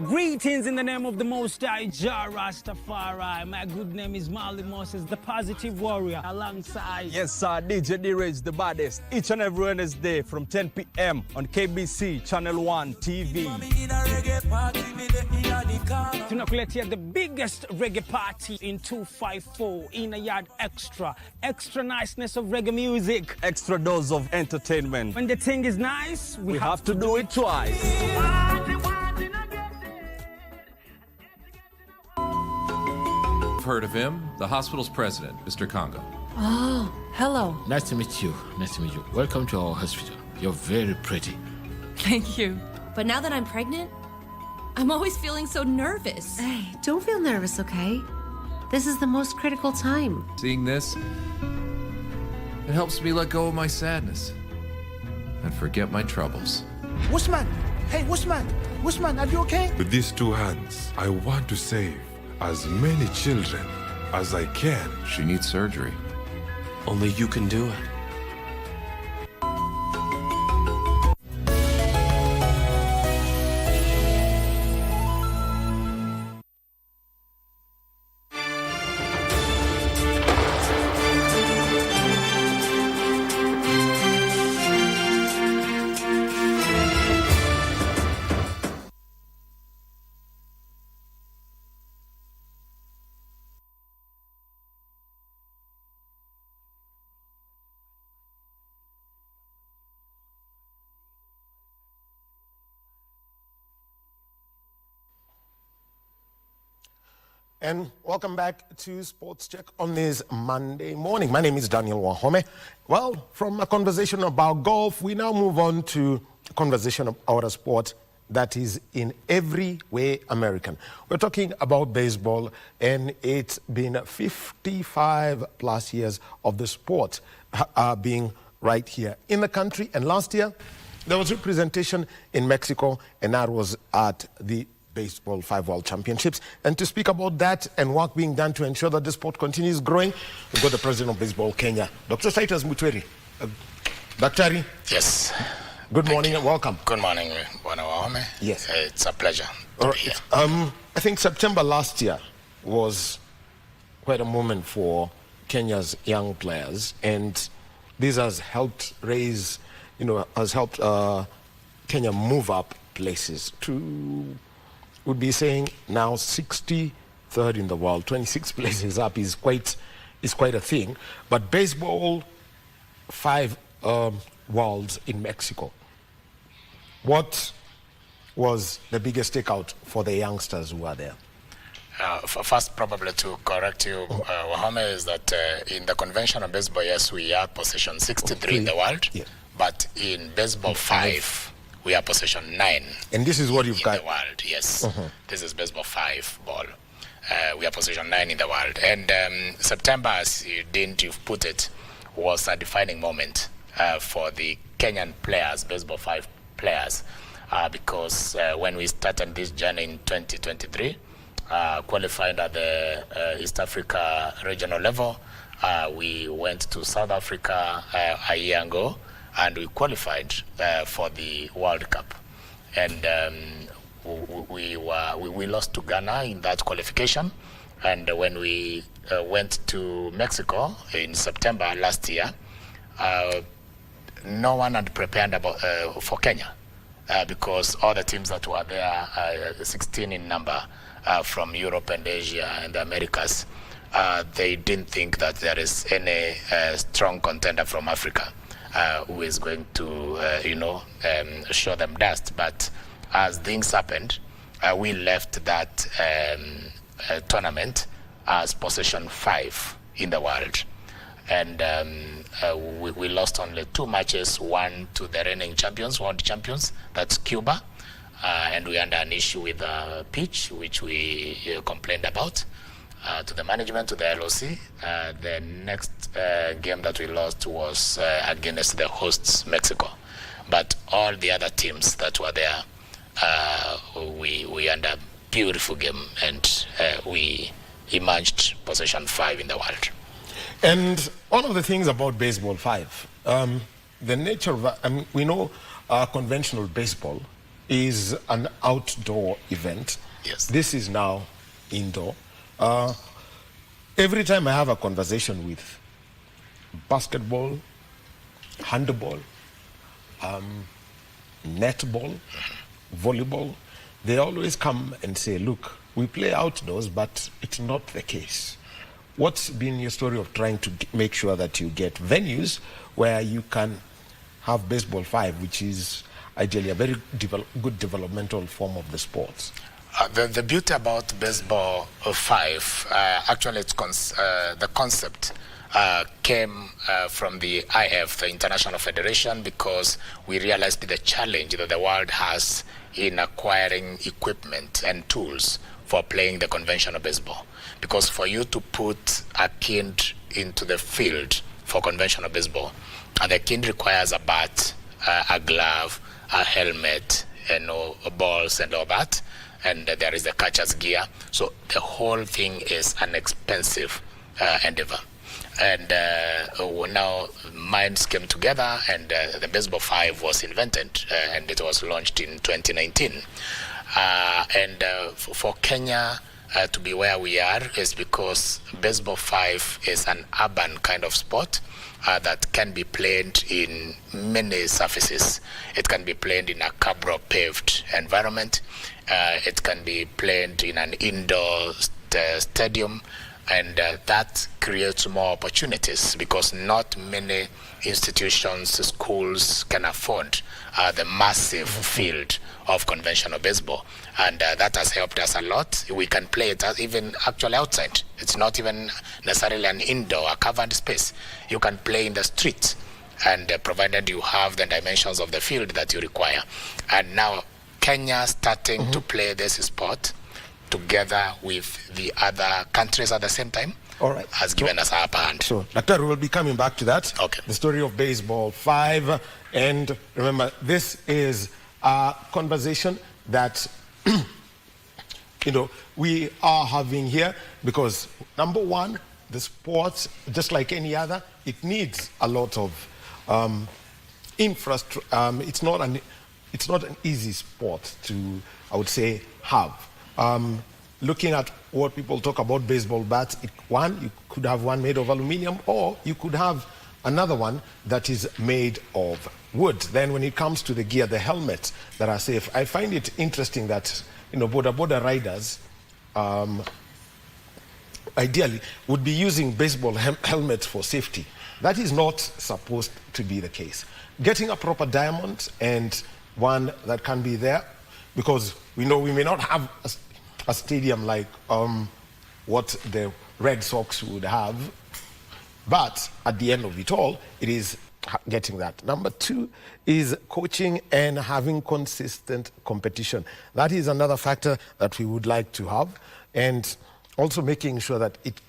Greetings in the name of the Most High, Jah Rastafari. My good name is Marley Moses, the positive warrior, alongside... Yes, sir, DJ D-Rage, the baddest, each and every Wednesday from 10 p.m. on KBC Channel 1 TV. Tunakuletea the biggest reggae party in 254 in a yard extra. Extra niceness of reggae music. Extra dose of entertainment. When the thing is nice, we have to do it twice. Heard of him? The hospital's president, Mr. Congo. Oh, hello. Nice to meet you. Nice to meet you. Welcome to our hospital. You're very pretty. Thank you. But now that I'm pregnant, I'm always feeling so nervous. Hey, don't feel nervous, okay? This is the most critical time. Seeing this, it helps me let go of my sadness and forget my troubles. Usman! Hey, Usman! Usman, are you okay? With these two hands, I want to save as many children as I can. She needs surgery. Only you can do it. And welcome back to Sports Check on this Monday morning. My name is Daniel Wahome. Well, from a conversation about golf, we now move on to a conversation about a sport that is in every way American. We're talking about baseball, and it's been 55 plus years of the sport being right here in the country. And last year, there was representation in Mexico, and that was at the Baseball 5 World Championships. And to speak about that and work being done to ensure that the sport continues growing, we've got the President of Baseball Kenya, Dr. Titus Mutweri. Daktari. Yes. Good morning and welcome. Good morning, Wahome. Yes. It's a pleasure to be here. I think September last year was quite a moment for Kenya's young players, and this has helped raise, has helped Kenya move up places to, would be saying now 63rd in the world. 26 places up is quite a thing. But baseball 5 worlds in Mexico. What was the biggest takeout for the youngsters who are there? First, probably to correct you, Wahome, is that in the convention of baseball, yes, we are position 63 in the world, but in baseball 5, we are position 9. And this is what you've got in the world, yes. This is baseball 5 ball. We are position 9 in the world. And September, as you've put it, was a defining moment for the Kenyan players, baseball 5 players, because when we started this journey in 2023, qualified at the East Africa regional level, we went to South Africa a year ago, and we qualified for the World Cup. And we lost to Ghana in that qualification. And when we went to Mexico in September last year, no one had prepared for Kenya because all the teams that were there, 16 in number, from Europe and Asia and the Americas, they didn't think that there is any strong contender from Africa who is going to, show them dust. But as things happened, we left that tournament as position 5 in the world. And we lost only 2 matches, one to the reigning champions, world champions, that's Cuba. And we had an issue with the pitch, which we complained about to the management, to the LOC. The next game that we lost was against the hosts, Mexico. But all the other teams that were there, we had a beautiful game, and we emerged position 5 in the world. And one of the things about baseball 5, the nature of, we know conventional baseball is an outdoor event. Yes. This is now indoor. Every time I have a conversation with basketball, handball, netball, volleyball, they always come and say, look, we play outdoors, but it's not the case. What's been your story of trying to make sure that you get venues where you can have baseball 5, which is ideally a very good developmental form of the sport? The beauty about baseball 5, actually the concept came from the IF, the International Federation, because we realized the challenge that the world has in acquiring equipment and tools for playing the conventional baseball. Because for you to put a kid into the field for conventional baseball, the kid requires a bat, a glove, a helmet, balls and all that, and there is the catcher's gear. So the whole thing is an expensive endeavor. And now minds came together, and the baseball 5 was invented, and it was launched in 2019. And for Kenya to be where we are is because baseball 5 is an urban kind of sport that can be played in many surfaces. It can be played in a curb paved environment. It can be played in an indoor stadium, and that creates more opportunities because not many institutions, schools can afford the massive field of conventional baseball, and that has helped us a lot. We can play it even actually outside. It's not even necessarily an indoor, a covered space. You can play in the street, and provided you have the dimensions of the field that you require. And now Kenya starting to play this sport together with the other countries at the same time All right. has given us our upper hand. So, Doctor, we'll be coming back to that. Okay. The story of Baseball 5. And remember, this is a conversation that, we are having here because, number one, the sport, just like any other, it needs a lot of infrastructure. It's not an easy sport to, I would say, have. Looking at what people talk about baseball bats, you could have one made of aluminium, or you could have another one that is made of wood. Then when it comes to the gear, the helmets that are safe, I find it interesting that border riders ideally would be using baseball helmets for safety. That is not supposed to be the case. Getting a proper diamond and one that can be there, because we know we may not have a stadium like what the Red Sox would have, but at the end of it all, it is getting that. Number two is coaching and having consistent competition. That is another factor that we would like to have, and also making sure that it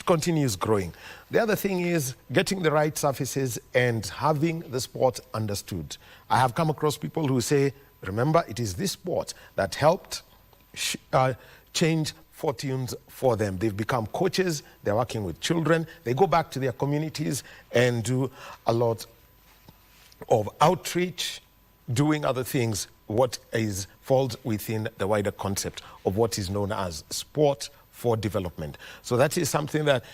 continues growing. The other thing is getting the right surfaces and having the sport understood. I have come across people who say, remember, it is this sport that helped change fortunes for them. They've become coaches, they're working with children, they go back to their communities and do a lot of outreach, doing other things, what falls within the wider concept of what is known as sport for development. So that is something that,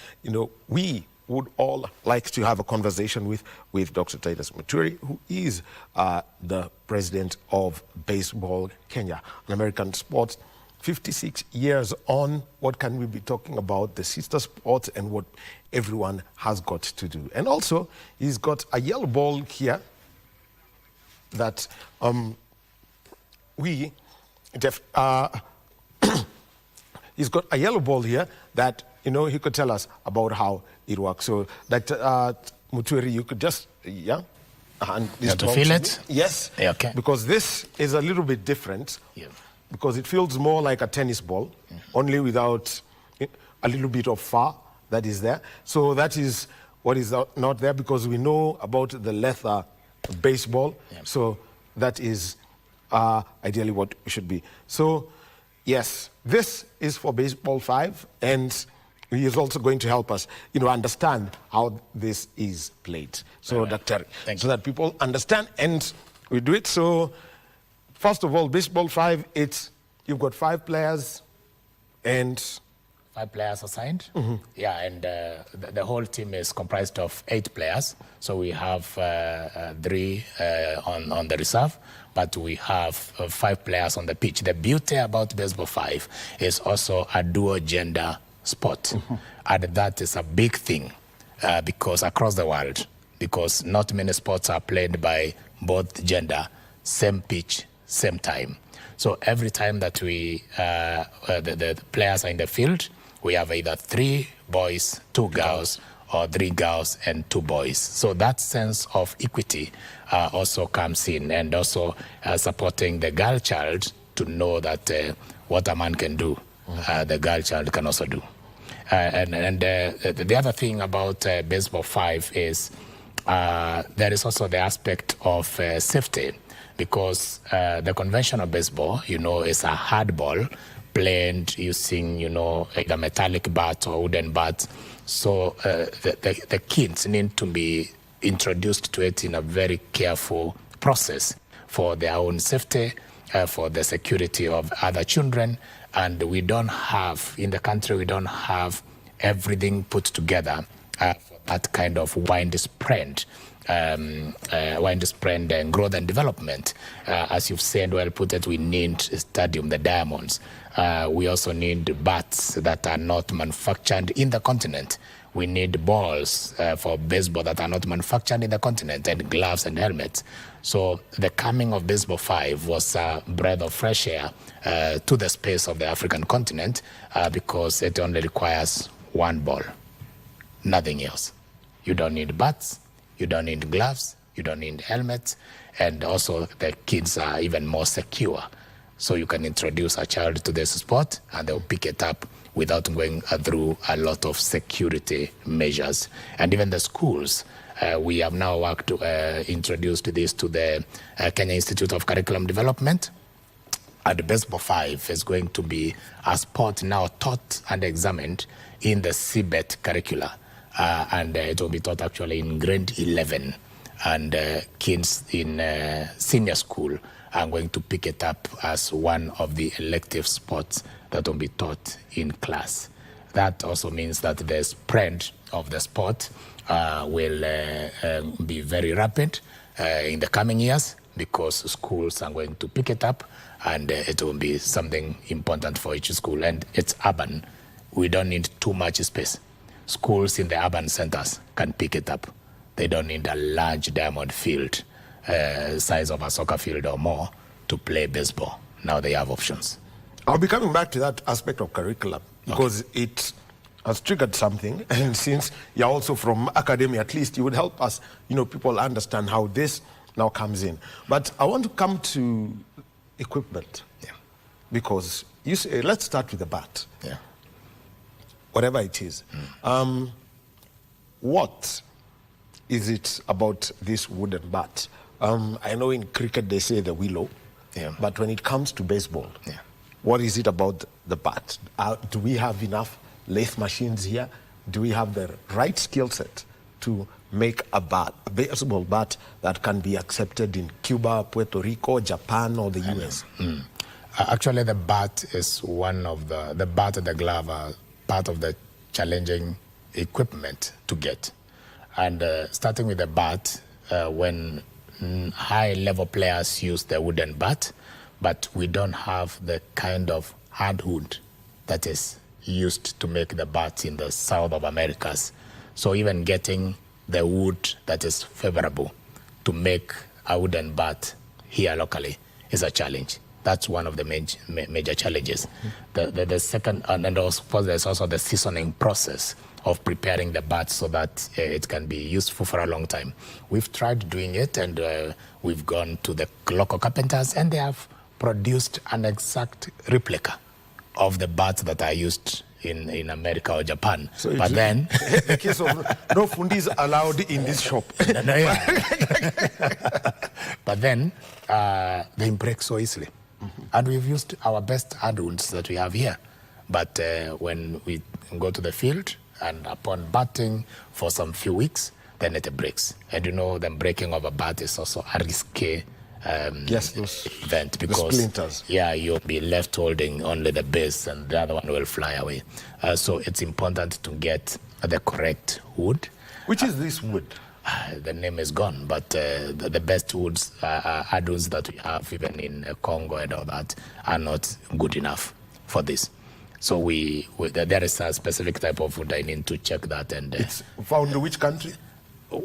we would all like to have a conversation with Dr. Titus Muturi, who is the president of Baseball Kenya, an American sport. 56 years on, what can we be talking about the sister sports and what everyone has got to do? And also, he's got a yellow ball here that he's got a yellow ball here that, he could tell us about how it works. So, Dr. Muturi, you could just, hand this to ball feel to it? me. Yes. Yeah, okay. Because this is a little bit different. Yeah. Because it feels more like a tennis ball, only without a little bit of fur that is there. So that is what is not there, because we know about the leather baseball. Yeah. So that is ideally what it should be. So, yes, this is for Baseball 5, and he is also going to help us, understand how this is played. So, Dr. So that people understand, and we do it. So, first of all, Baseball 5, you've got 5 players and 5 players assigned. Yeah, and the whole team is comprised of 8 players. So we have 3 on the reserve, but we have 5 players on the pitch. The beauty about Baseball 5 is also a dual gender sport. And that is a big thing because across the world, because not many sports are played by both gender, same pitch, same time. So every time that the players are in the field, we have either 3 boys, 2 girls, or 3 girls and 2 boys. So that sense of equity also comes in, and also supporting the girl child to know that what a man can do, the girl child can also do. And the other thing about Baseball 5 is there is also the aspect of safety, because the conventional baseball, is a hard ball played using, either metallic bat or wooden bat. So the kids need to be introduced to it in a very careful process for their own safety, for the security of other children. And we don't have, in the country, we don't have everything put together for that kind of widespread and growth and development. As you've said, well put it, we need a stadium, the diamonds. We also need bats that are not manufactured in the continent. We need balls for baseball that are not manufactured in the continent, and gloves and helmets. So the coming of Baseball 5 was a breath of fresh air to the space of the African continent because it only requires 1 ball, nothing else. You don't need bats, you don't need gloves, you don't need helmets, and also the kids are even more secure So you can introduce a child to this sport and they'll pick it up without going through a lot of security measures. And even the schools, we have now worked to introduce this to the Kenya Institute of Curriculum Development. And baseball 5 is going to be a sport now taught and examined in the CBET curricula. And it will be taught actually in grade 11. And kids in senior school are going to pick it up as one of the elective sports that will be taught in class. That also means that the spread of the sport will be very rapid in the coming years, because schools are going to pick it up, and it will be something important for each school. And it's urban. We don't need too much space. Schools in the urban centers can pick it up. They don't need a large diamond field, size of a soccer field or more, to play baseball. Now they have options. I'll be coming back to that aspect of curriculum, because it has triggered something. And since you're also from academia, at least you would help us, people understand how this now comes in. But I want to come to equipment. Yeah. Because you say, let's start with the bat. Yeah. Whatever it is. What is it about this wooden bat? I know in cricket they say the willow, but when it comes to baseball, what is it about the bat? Do we have enough lathe machines here? Do we have the right skill set to make a baseball bat that can be accepted in Cuba, Puerto Rico, Japan, or the US? Actually, the bat is one of the bat and the glove are part of the challenging equipment to get. And starting with the bat, when high-level players use the wooden bat, but we don't have the kind of hardwood that is used to make the bats in the South of Americas. So even getting the wood that is favorable to make a wooden bat here locally is a challenge. That's one of the major challenges. The second, and also there's also the seasoning process of preparing the bat so that it can be useful for a long time. We've tried doing it, and we've gone to the local carpenters, and they have produced an exact replica of the bats that are used in America or Japan. So but then the case of no fundis allowed in this shop. But then they break so easily. And we've used our best hardwoods that we have here. But when we go to the field and upon batting for some few weeks, then it breaks. And the breaking of a bat is also a risky event, because splinters. You'll be left holding only the base and the other one will fly away. So it's important to get the correct wood. Which is this wood? The name is gone, but the best woods, hardwoods that we have even in Congo and all that, are not good enough for this. So there is a specific type of wood. I need to check that. And it's found in which country?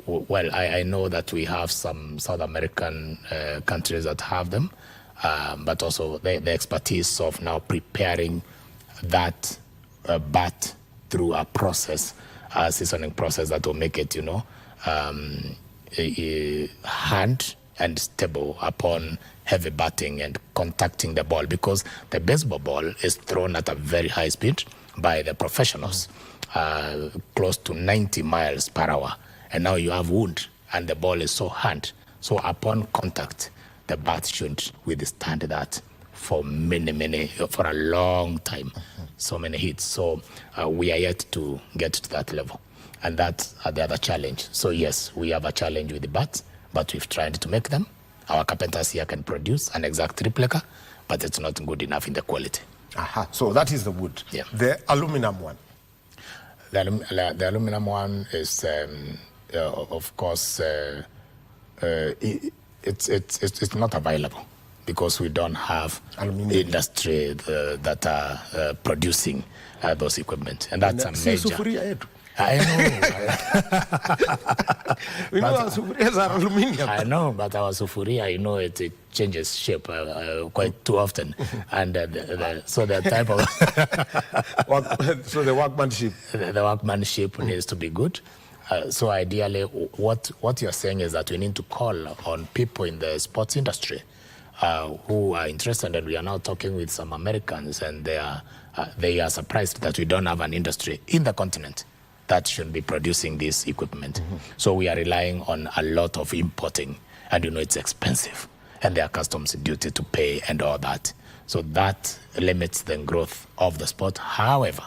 Well, I know that we have some South American countries that have them, but also the expertise of now preparing that bat through a process, a seasoning process that will make it, hard and stable upon heavy batting and contacting the ball, because the baseball ball is thrown at a very high speed by the professionals, close to 90 miles per hour. And now you have wood, and the ball is so hard. So upon contact, the bat should withstand that for for a long time, so many hits. So we are yet to get to that level. And that's the other challenge. So yes, we have a challenge with the bats, but we've tried to make them. Our carpenters here can produce an exact replica, but it's not good enough in the quality. So that is the wood. Yeah. The aluminum one. The aluminum one is, of course, it's not available because we don't have industry that are producing those equipment, and that's a major. I know. We know our sufurias are aluminium. I know, but our sufuria, it changes shape quite too often, and so the type of so the workmanship. The workmanship needs to be good. So ideally, what you're saying is that we need to call on people in the sports industry who are interested, and we are now talking with some Americans, and they are surprised that we don't have an industry in the continent that should be producing this equipment. So we are relying on a lot of importing, and it's expensive, and there are customs duty to pay and all that. So that limits the growth of the sport. However,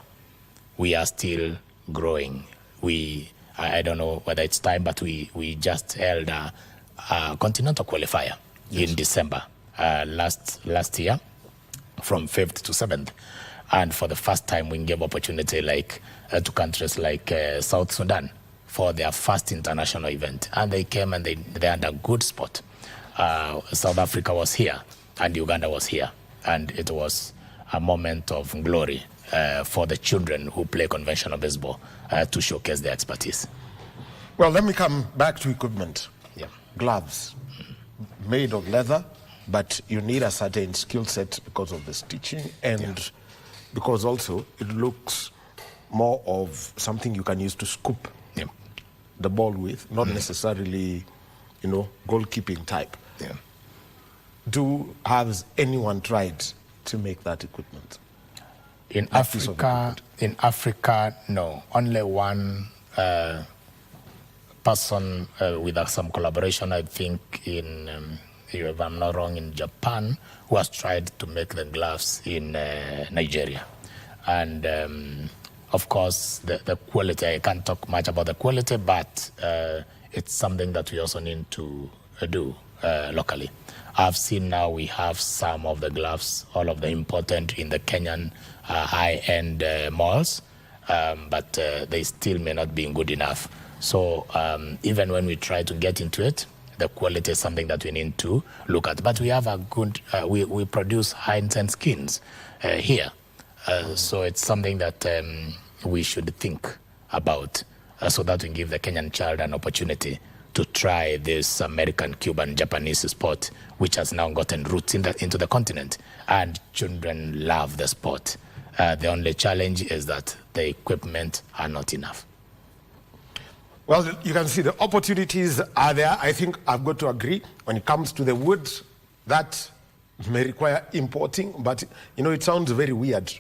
we are still growing. I don't know whether it's time, but we just held a continental qualifier in December last year, from 5th to 7th. And for the first time, we gave opportunity to countries like South Sudan for their first international event. And they came and they had a good spot. South Africa was here and Uganda was here. And it was a moment of glory for the children who play conventional baseball to showcase their expertise. Well, let me come back to equipment. Yeah. Gloves, made of leather, but you need a certain skill set because of the stitching and because also it looks more of something you can use to scoop the ball with, not necessarily, goalkeeping type. Has anyone tried to make that equipment? In Africa, no. Only one person with some collaboration, I think, if I'm not wrong, in Japan, who has tried to make the gloves in Nigeria. And of course, the quality, I can't talk much about the quality, but it's something that we also need to do locally. I've seen now we have some of the gloves, all of the important in the Kenyan high-end malls, but they still may not be good enough. So even when we try to get into it, the quality is something that we need to look at. But we have a good, we produce high-end skins here. So it's something that we should think about so that we give the Kenyan child an opportunity to try this American, Cuban, Japanese sport, which has now gotten roots into the continent. And children love the sport. The only challenge is that the equipment are not enough. Well, you can see the opportunities are there. I think I've got to agree. When it comes to the wood, that may require importing, but it sounds very weird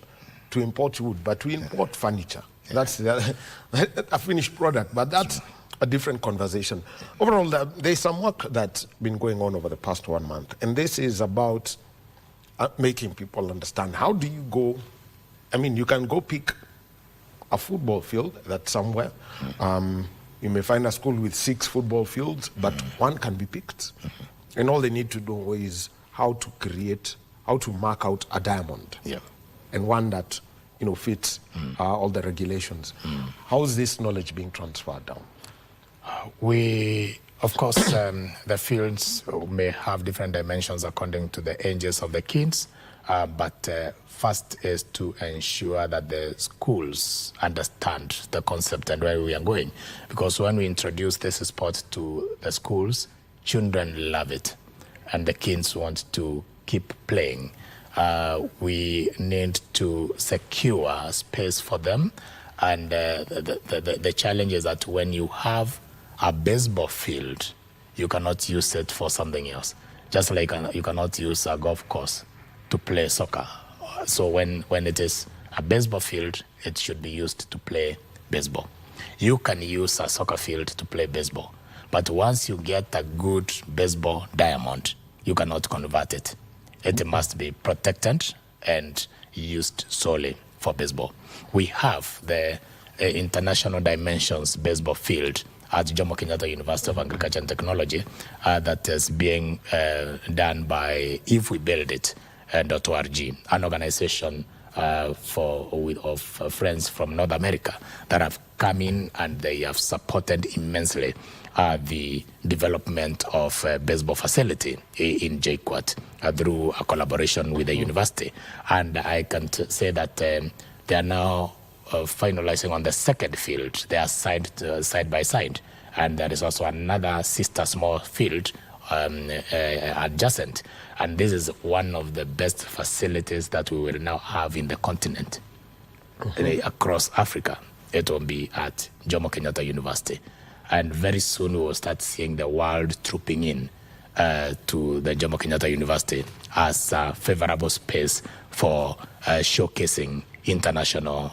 to import wood, but we import furniture. That's a finished product, but that's a different conversation. Overall, there's some work that's been going on over the past 1 month, and this is about making people understand. How do you go? I mean, you can go pick a football field that's somewhere. You may find a school with 6 football fields, but one can be picked. And all they need to know is how to mark out a diamond. And one that, fits all the regulations. How is this knowledge being transferred down? Of course, the fields may have different dimensions according to the ages of the kids. But first is to ensure that the schools understand the concept and where we are going. Because when we introduce this sport to the schools, children love it. And the kids want to keep playing. We need to secure space for them. And the challenge is that when you have a baseball field, you cannot use it for something else. Just like you cannot use a golf course to play soccer. So when it is a baseball field, it should be used to play baseball. You can use a soccer field to play baseball, but once you get a good baseball diamond, you cannot convert it. It must be protected and used solely for baseball. We have the international dimensions baseball field at Jomo Kenyatta University of Agriculture and Technology that is being done by If We Build It, .org, an organization of friends from North America that have come in and they have supported immensely the development of a baseball facility in JKUAT through a collaboration with the university. And I can say that they are now finalizing on the second field. They are side by side. And there is also another sister small field adjacent. And this is one of the best facilities that we will now have in the continent. Across Africa. It will be at Jomo Kenyatta University. And very soon we will start seeing the world trooping in to the Jomo Kenyatta University as a favorable space for showcasing international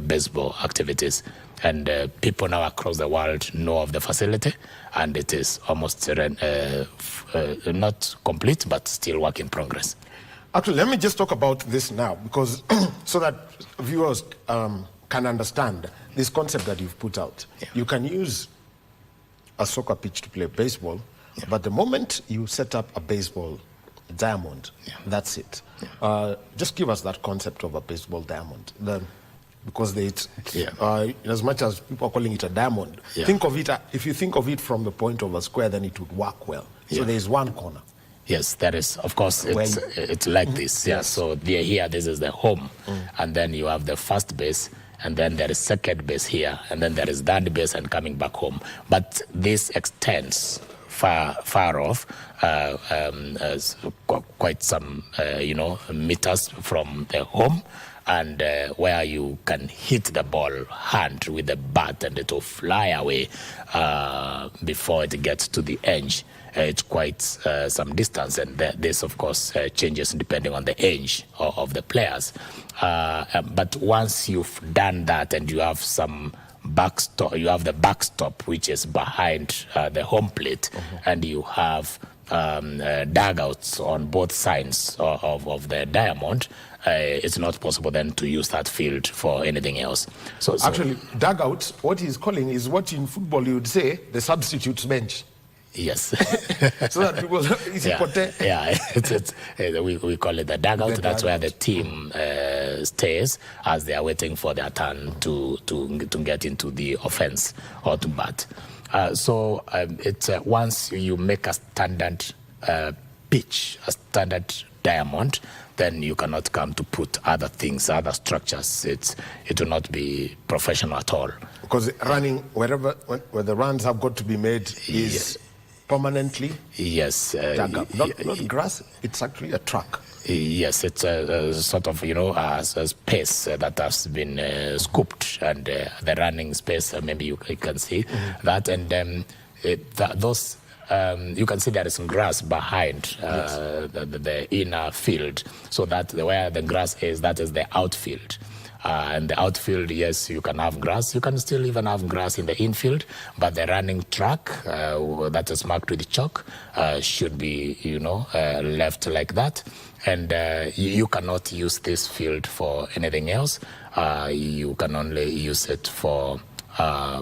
baseball activities. And people now across the world know of the facility, and it is almost not complete, but still work in progress. Actually, let me just talk about this now, because so that viewers can understand this concept that you've put out. Yeah. You can use a soccer pitch to play baseball, but the moment you set up a baseball diamond, that's it. Yeah. Just give us that concept of a baseball diamond. Because as much as people are calling it a diamond, think of it, if you think of it from the point of a square, then it would work well. So there is one corner. Yes, that is, of course, it's like this. Yeah. So here, this is the home, and then you have the first base, and then there is second base here, and then there is third base and coming back home. But this extends far off, quite some meters from the home, and where you can hit the ball hand with the bat and it will fly away before it gets to the edge. It's quite some distance, and this, of course, changes depending on the age of the players. But once you've done that and you have some backstop, you have the backstop, which is behind the home plate, and you have dugouts on both sides of the diamond, it's not possible then to use that field for anything else. So actually, dugouts, what he's calling is what in football you would say the substitute's bench. Yes. So that people, we call it the dugout. That's where the team stays as they are waiting for their turn to get into the offense or to bat. So it's once you make a standard pitch, a standard diamond, then you cannot come to put other things, other structures. It will not be professional at all. Because running where the runs have got to be made is permanently dug up. Not grass, it's actually a track. Yes, it's a sort of, a space that has been scooped, and the running space, maybe you can see that. And those, you can see there is some grass behind the inner field. So that where the grass is, that is the outfield. And the outfield, yes, you can have grass. You can still even have grass in the infield, but the running track that is marked with chalk should be, left like that. And you cannot use this field for anything else. You can only use it for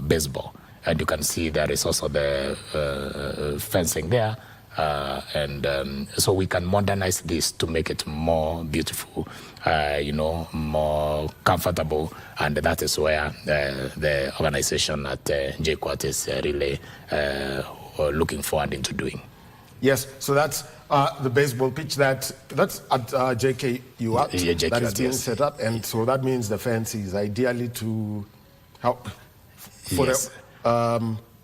baseball. And you can see there is also the fencing there. So we can modernize this to make it more beautiful, more comfortable, and that is where the organization at JKUAT is really looking forward into doing. Yes, so that's the baseball pitch that's at JKUAT that is being set up, and so that means the fence is ideally to help for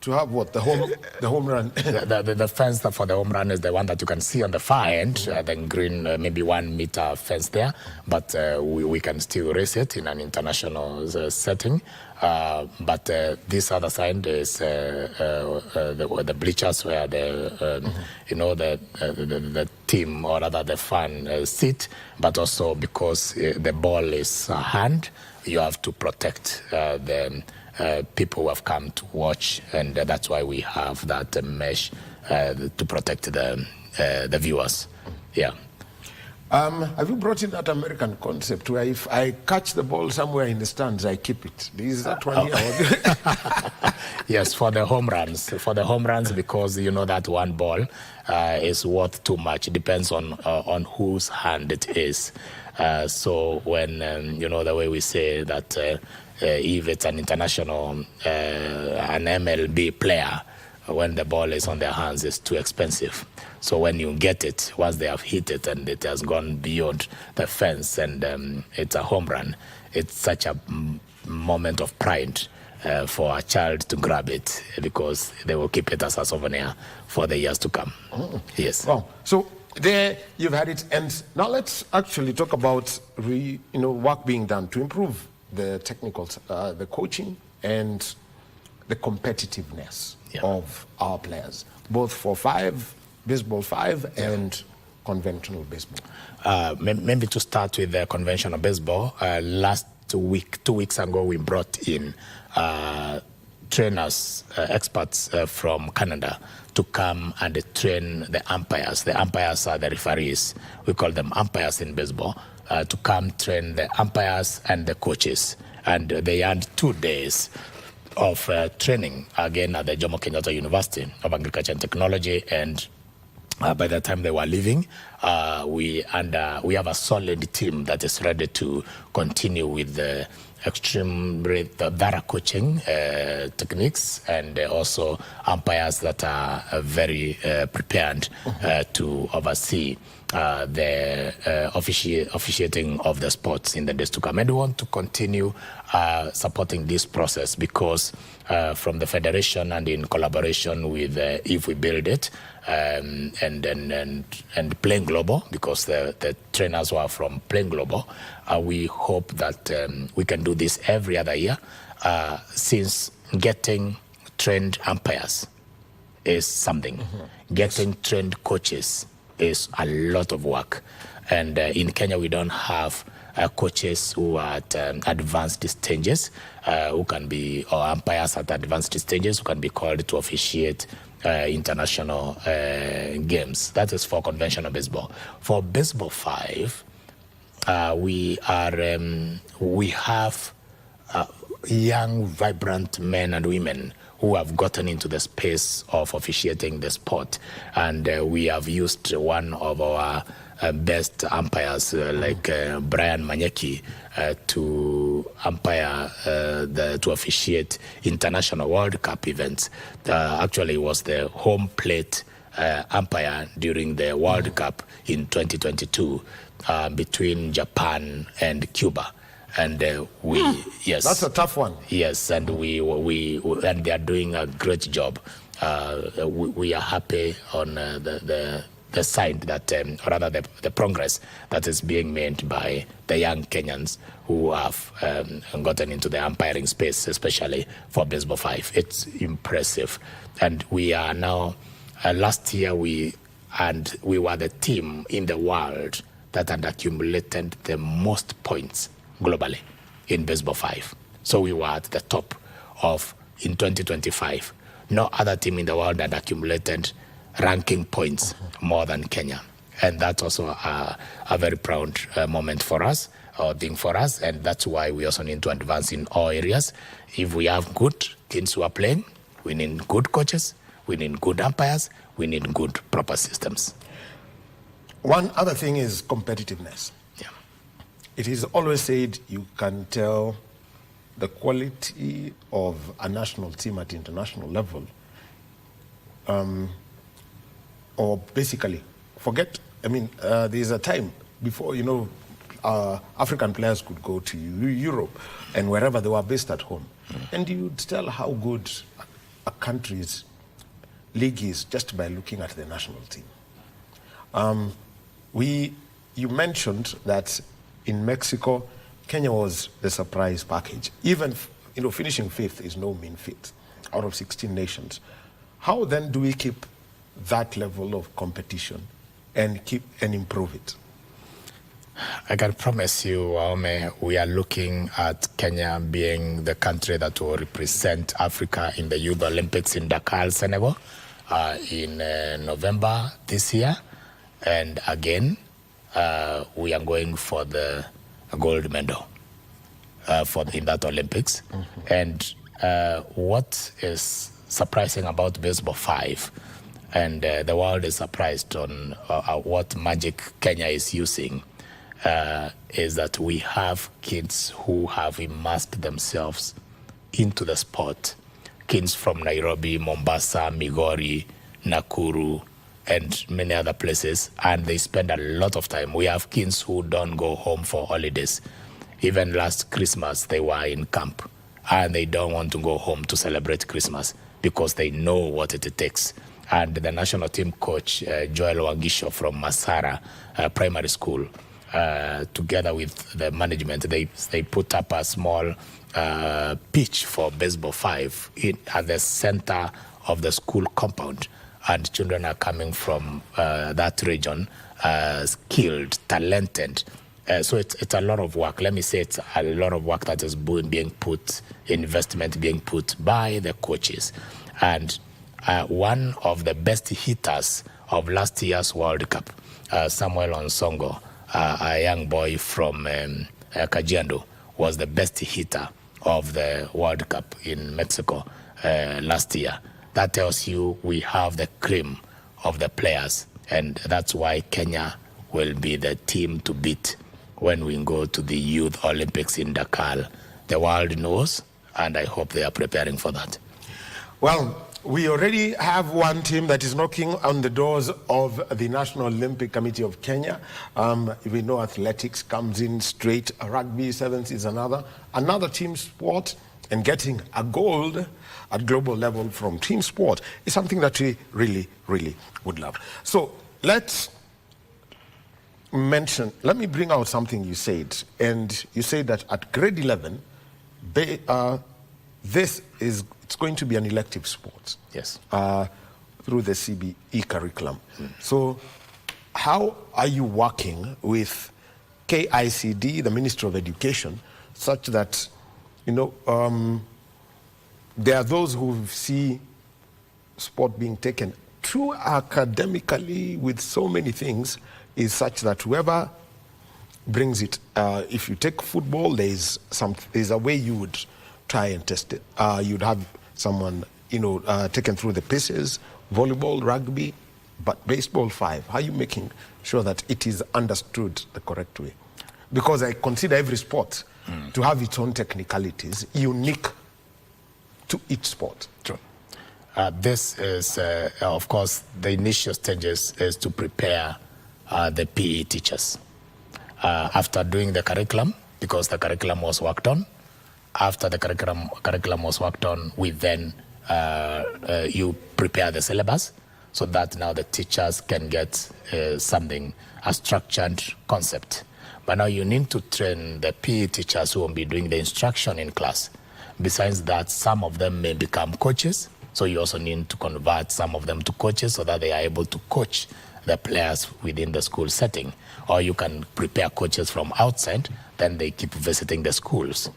to have what? The home run? The fence for the home run is the one that you can see on the far end, the green, maybe 1 meter fence there, but we can still raise it in an international setting. But this other side is the bleachers where the team, or rather the fan, sit, but also because the ball is hand, you have to protect the people who have come to watch, and that's why we have that mesh to protect the viewers. Yeah. Have you brought in that American concept where if I catch the ball somewhere in the stands, I keep it? Is that one here? Yes, for the home runs. For the home runs, because that one ball is worth too much. It depends on whose hand it is. So when the way we say that. If it's an international, an MLB player, when the ball is on their hands, it's too expensive. So when you get it, once they have hit it and it has gone beyond the fence and it's a home run, it's such a moment of pride for a child to grab it, because they will keep it as a souvenir for the years to come. Yes. Wow. So there you've had it, and now let's actually talk about work being done to improve the technical, the coaching and the competitiveness of our players, both for 5 baseball 5 and conventional baseball? Maybe to start with the conventional baseball, last week, 2 weeks ago, we brought in trainers, experts from Canada to come and train the umpires. The umpires are the referees. We call them umpires in baseball, to come train the umpires and the coaches. And they had 2 days of training, again, at the Jomo Kenyatta University of Agriculture and Technology. And by the time they were leaving, we have a solid team that is ready to continue with the extreme thorough coaching techniques, and also umpires that are very prepared to oversee the officiating of the sports in the days to come. And we want to continue supporting this process because from the federation and in collaboration with If We Build It, and Playing Global, because the trainers were from Playing Global, we hope that we can do this every other year, since getting trained umpires is something. Getting trained coaches is a lot of work. And in Kenya, we don't have coaches who are at advanced stages, who can be, or umpires at advanced stages who can be called to officiate international games. That is for conventional baseball. For baseball 5, we have young, vibrant men and women who have gotten into the space of officiating the sport, and we have used one of our best umpires like Brian Manyeki to umpire to officiate international World Cup events. Actually, was the home plate umpire during the World Cup in 2022 between Japan and Cuba. And yes, that's a tough one. Yes, and and they are doing a great job. We are happy on the side that, or rather the progress that is being made by the young Kenyans who have gotten into the umpiring space, especially for baseball 5. It's impressive, and we are now. Last year we were the team in the world that had accumulated the most points globally in baseball 5. So we were at the top of, in 2025. No other team in the world had accumulated ranking points more than Kenya. And that's also a very proud moment for us, or thing for us. And that's why we also need to advance in all areas. If we have good kids who are playing, we need good coaches, we need good umpires, we need good proper systems. One other thing is competitiveness. It is always said you can tell the quality of a national team at international level, or basically, there's a time before, African players could go to Europe and wherever they were based at home, and you'd tell how good a country's league is just by looking at the national team. You mentioned that in Mexico, Kenya was the surprise package. Even, finishing 5th is no mean feat out of 16 nations. How then do we keep that level of competition and improve it? I can promise you, Wahome, we are looking at Kenya being the country that will represent Africa in the Youth Olympics in Dakar, Senegal, in November this year. And again, we are going for the gold medal in that Olympics. And what is surprising about baseball 5, and the world is surprised on what magic Kenya is using, is that we have kids who have immersed themselves into the sport. Kids from Nairobi, Mombasa, Migori, Nakuru, and many other places, and they spend a lot of time. We have kids who don't go home for holidays. Even last Christmas, they were in camp, and they don't want to go home to celebrate Christmas because they know what it takes. And the national team coach, Joel Wangisho from Masara Primary School, together with the management, they put up a small pitch for baseball 5 at the center of the school compound. and children are coming from that region, skilled, talented. So it's a lot of work. Let me say it's a lot of work that is being put, investment being put by the coaches. And one of the best hitters of last year's World Cup, Samuel Onsongo, a young boy from Kajiado, was the best hitter of the World Cup in Mexico last year. That tells you we have the cream of the players, and that's why Kenya will be the team to beat when we go to the Youth Olympics in Dakar. The world knows, and I hope they are preparing for that. Well, we already have one team that is knocking on the doors of the National Olympic Committee of Kenya. We know athletics comes in straight. Rugby sevens is another team sport, and getting a gold at global level from team sport is something that we really, really would love. So let me bring out something you said. And you said that at grade 11, it's going to be an elective sport. Yes. Through the CBE curriculum. So how are you working with KICD, the Ministry of Education, such that, there are those who see sport being taken too academically with so many things, is such that whoever brings it, if you take football, there's a way you would try and test it. You'd have someone, taken through the paces, volleyball, rugby, but baseball 5. How are you making sure that it is understood the correct way? Because I consider every sport to have its own technicalities, unique to each sport. True. This is, of course, the initial stages is to prepare the PE teachers. After doing the curriculum, because the curriculum was worked on, after the curriculum was worked on, we then you prepare the syllabus so that now the teachers can get a structured concept. But now you need to train the PE teachers who will be doing the instruction in class. Besides that, some of them may become coaches, so you also need to convert some of them to coaches so that they are able to coach the players within the school setting. Or you can prepare coaches from outside, then they keep visiting the schools.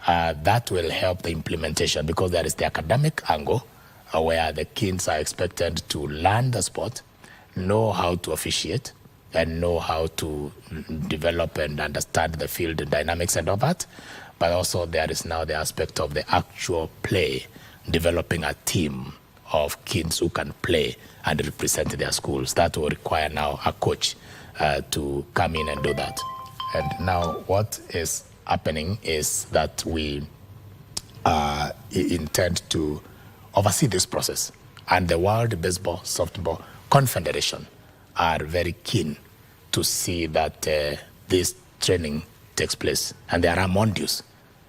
That will help the implementation, because there is the academic angle where the kids are expected to learn the sport, know how to officiate, and know how to develop and understand the field dynamics and all that. But also there is now the aspect of the actual play, developing a team of kids who can play and represent their schools. That will require now a coach to come in and do that. And now what is happening is that we intend to oversee this process. And the World Baseball Softball Confederation are very keen to see that this training takes place. And there are modules,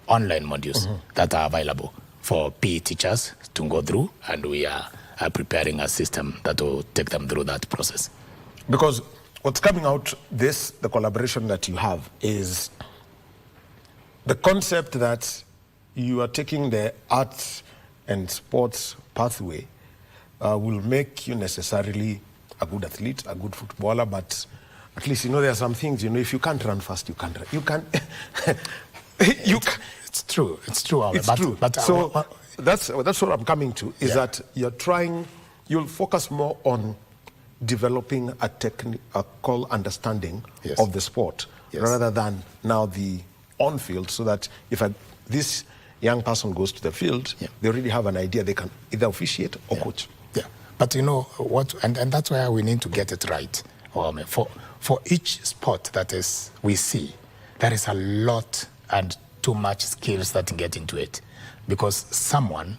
online modules, that are available for PE teachers to go through, and we are preparing a system that will take them through that process. Because what's coming out the collaboration that you have is the concept that you are taking the arts and sports pathway will make you necessarily a good athlete, a good footballer, but at least, there are some things, if you can't run fast, you can't run. You can. It's true. It's true. It's true. So that's what I'm coming to, is that you'll focus more on developing a technical understanding of the sport, rather than now the on-field, so that if this young person goes to the field, they already have an idea. They can either officiate or coach. Yeah, but what, and that's why we need to get it right. For each sport that we see, there is a lot and too much skills that get into it, because someone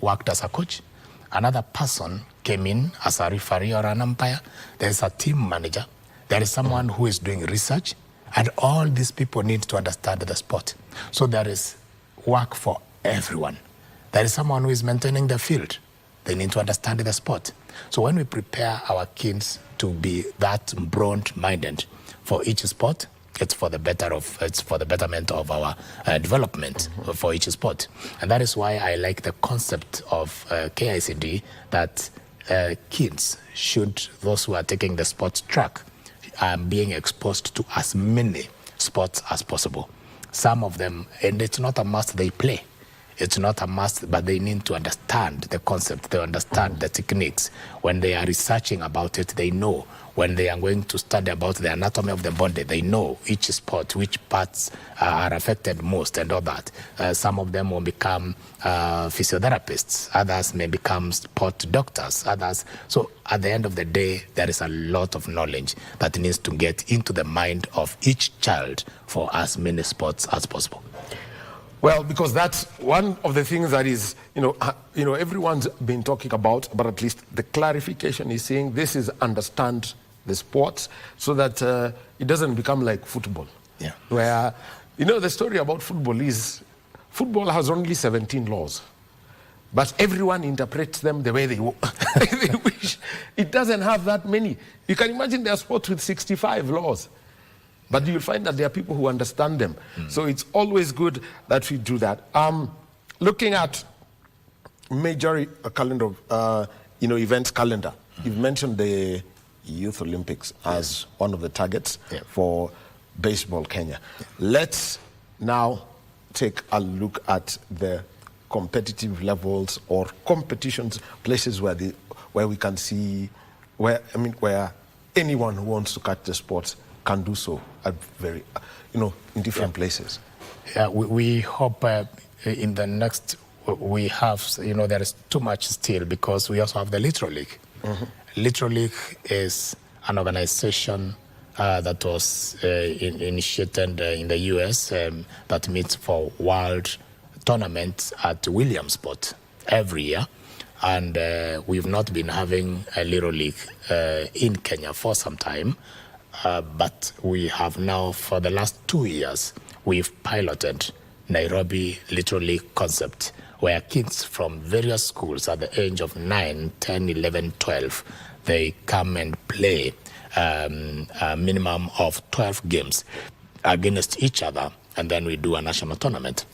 worked as a coach, another person came in as a referee or an umpire, there's a team manager, there is someone who is doing research, and all these people need to understand the sport. So there is work for everyone. There is someone who is maintaining the field. They need to understand the sport. So when we prepare our kids to be that broad-minded for each sport, it's for the betterment of our development for each sport. And that is why I like the concept of KICD, that kids, should those who are taking the sports track being exposed to as many sports as possible. Some of them, and it's not a must they play. It's not a must, but they need to understand the concept. They understand the techniques. When they are researching about it, they know. When they are going to study about the anatomy of the body, they know each sport, which parts are affected most and all that. Some of them will become physiotherapists. Others may become sport doctors. Others. So at the end of the day, there is a lot of knowledge that needs to get into the mind of each child for as many sports as possible. Well, because that's one of the things that is, everyone's been talking about, but at least the clarification is saying this is understand the sports so that it doesn't become like football. Yeah. Where, the story about football is football has only 17 laws, but everyone interprets them the way they wish. It doesn't have that many. You can imagine there are sports with 65 laws. But you'll find that there are people who understand them. So it's always good that we do that. Looking at major calendar, events calendar, you've mentioned the Youth Olympics as one of the targets for Baseball Kenya. Let's now take a look at the competitive levels or competitions, places where we can see, where anyone who wants to catch the sports can do so at very, in different places. Yeah, we hope in the next, we have, there is too much still because we also have the Little League. Little League is an organization that was initiated in the US that meets for world tournaments at Williamsport every year. And we've not been having a Little League in Kenya for some time. But we have now, for the last 2 years, we've piloted Nairobi Little League concept, where kids from various schools at the age of 9, 10, 11, 12, they come and play a minimum of 12 games against each other, and then we do a national tournament.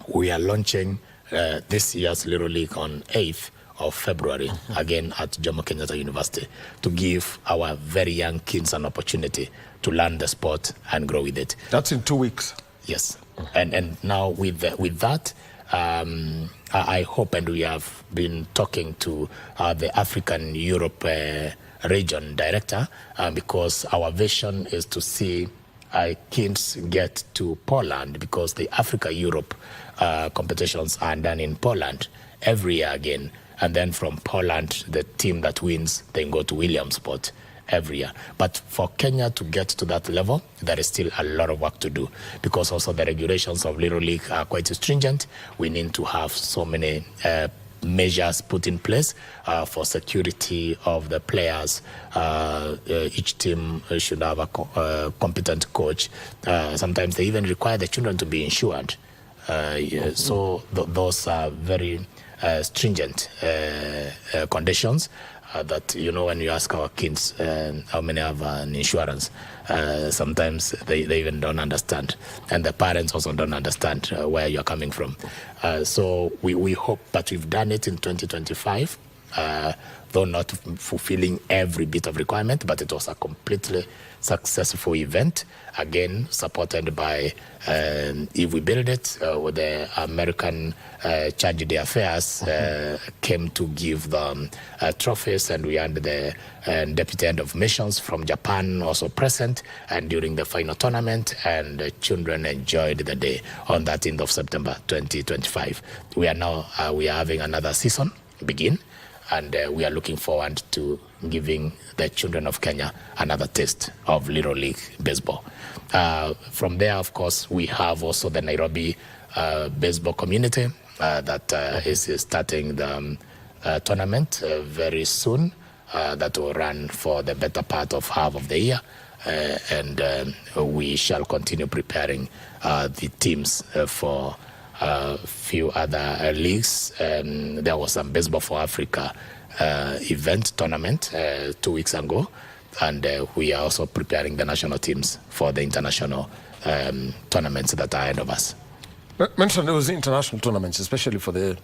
We are launching this year's Little League on 8th of February, again at Jomo Kenyatta University, to give our very young kids an opportunity to learn the sport and grow with it. That's in 2 weeks. Yes. And now with that, I hope, and we have been talking to the African Europe region director, because our vision is to see kids get to Poland, because the Africa-Europe competitions are done in Poland every year again. And then from Poland, the team that wins, then go to Williamsport every year. But for Kenya to get to that level, there is still a lot of work to do, because also the regulations of Little League are quite stringent. We need to have so many measures put in place for security of the players. Each team should have a competent coach. Sometimes they even require the children to be insured. So those are very stringent conditions that, when you ask our kids how many have an insurance, sometimes they even don't understand, and the parents also don't understand where you're coming from. So we hope that we've done it in 2025, though not fulfilling every bit of requirement, but it was a completely successful event, again supported by, if we build it, the American Charity Affairs came to give them trophies, and we had the Deputy Head of Missions from Japan also present, and during the final tournament, and the children enjoyed the day on that 13th of September 2025. We are now we are having another season begin, and we are looking forward to giving the children of Kenya another taste of Little League baseball. From there, of course, we have also the Nairobi baseball community that is starting the tournament very soon. That will run for the better part of half of the year. And we shall continue preparing the teams for a few other leagues. There was some Baseball for Africa event tournament 2 weeks ago, and we are also preparing the national teams for the international tournaments that are ahead of us. Mentioned those international tournaments, especially for the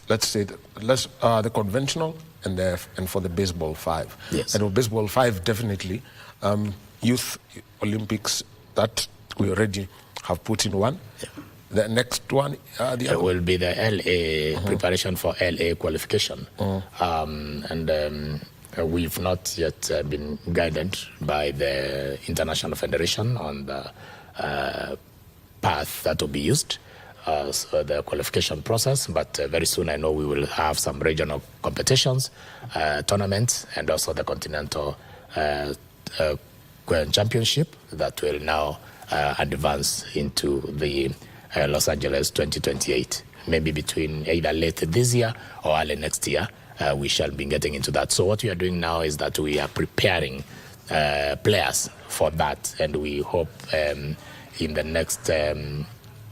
let's say, the conventional and for the baseball 5. Yes. And with baseball 5, definitely, Youth Olympics that we already have put in one. Yeah. The next one, it will be the LA preparation for LA qualification, and we've not yet been guided by the International Federation on the path that will be used. So the qualification process, but very soon I know we will have some regional competitions, tournaments, and also the Continental Championship that will now advance into the Los Angeles 2028. Maybe between either late this year or early next year, we shall be getting into that. So what we are doing now is that we are preparing players for that, and we hope in the next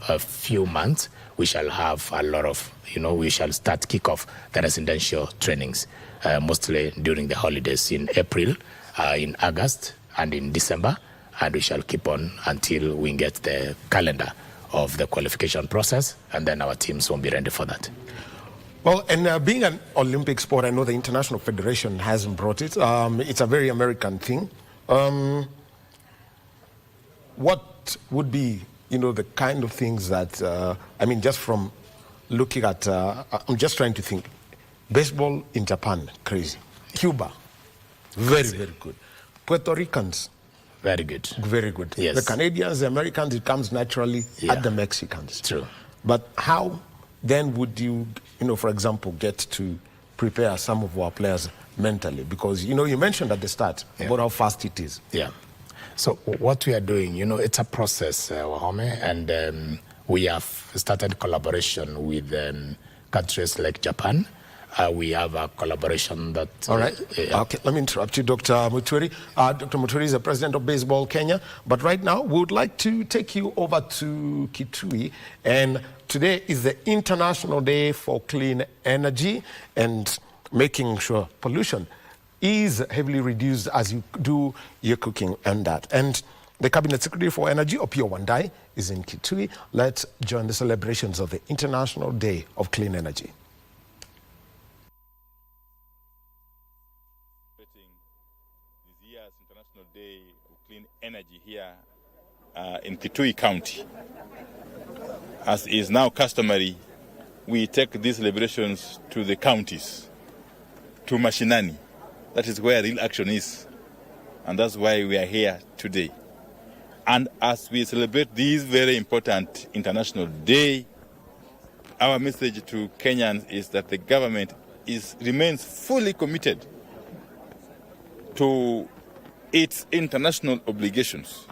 a few months, we shall have a lot of, we shall start kick off the residential trainings, mostly during the holidays in April, in August, and in December, and we shall keep on until we get the calendar of the qualification process, and then our teams won't be ready for that. Well, and being an Olympic sport, I know the International Federation hasn't brought it. It's a very American thing. What would be the kind of things that, just from looking at, I'm just trying to think. Baseball in Japan, crazy. Cuba, very good. Puerto Ricans, very good. Very good. Yes. The Canadians, the Americans, it comes naturally at the Mexicans. True. But how then would you, for example, get to prepare some of our players mentally? Because, you mentioned at the start about how fast it is. Yeah. So what we are doing, it's a process, Wahome, and we have started collaboration with countries like Japan. We have a collaboration that... All right. Okay, let me interrupt you, Dr. Muturi. Dr. Muturi is the president of Baseball Kenya. But right now, we would like to take you over to Kitui. And today is the International Day for Clean Energy and making sure pollution is heavily reduced as you do your cooking and that. And the Cabinet Secretary for Energy, Opio Wandai, is in Kitui. Let's join the celebrations of the International Day of Clean Energy. This year's International Day of Clean Energy here in Kitui County. As is now customary, we take these celebrations to the counties, to Mashinani. That is where real action is. And that's why we are here today. And as we celebrate this very important International Day, our message to Kenyans is that the government remains fully committed to its international obligations.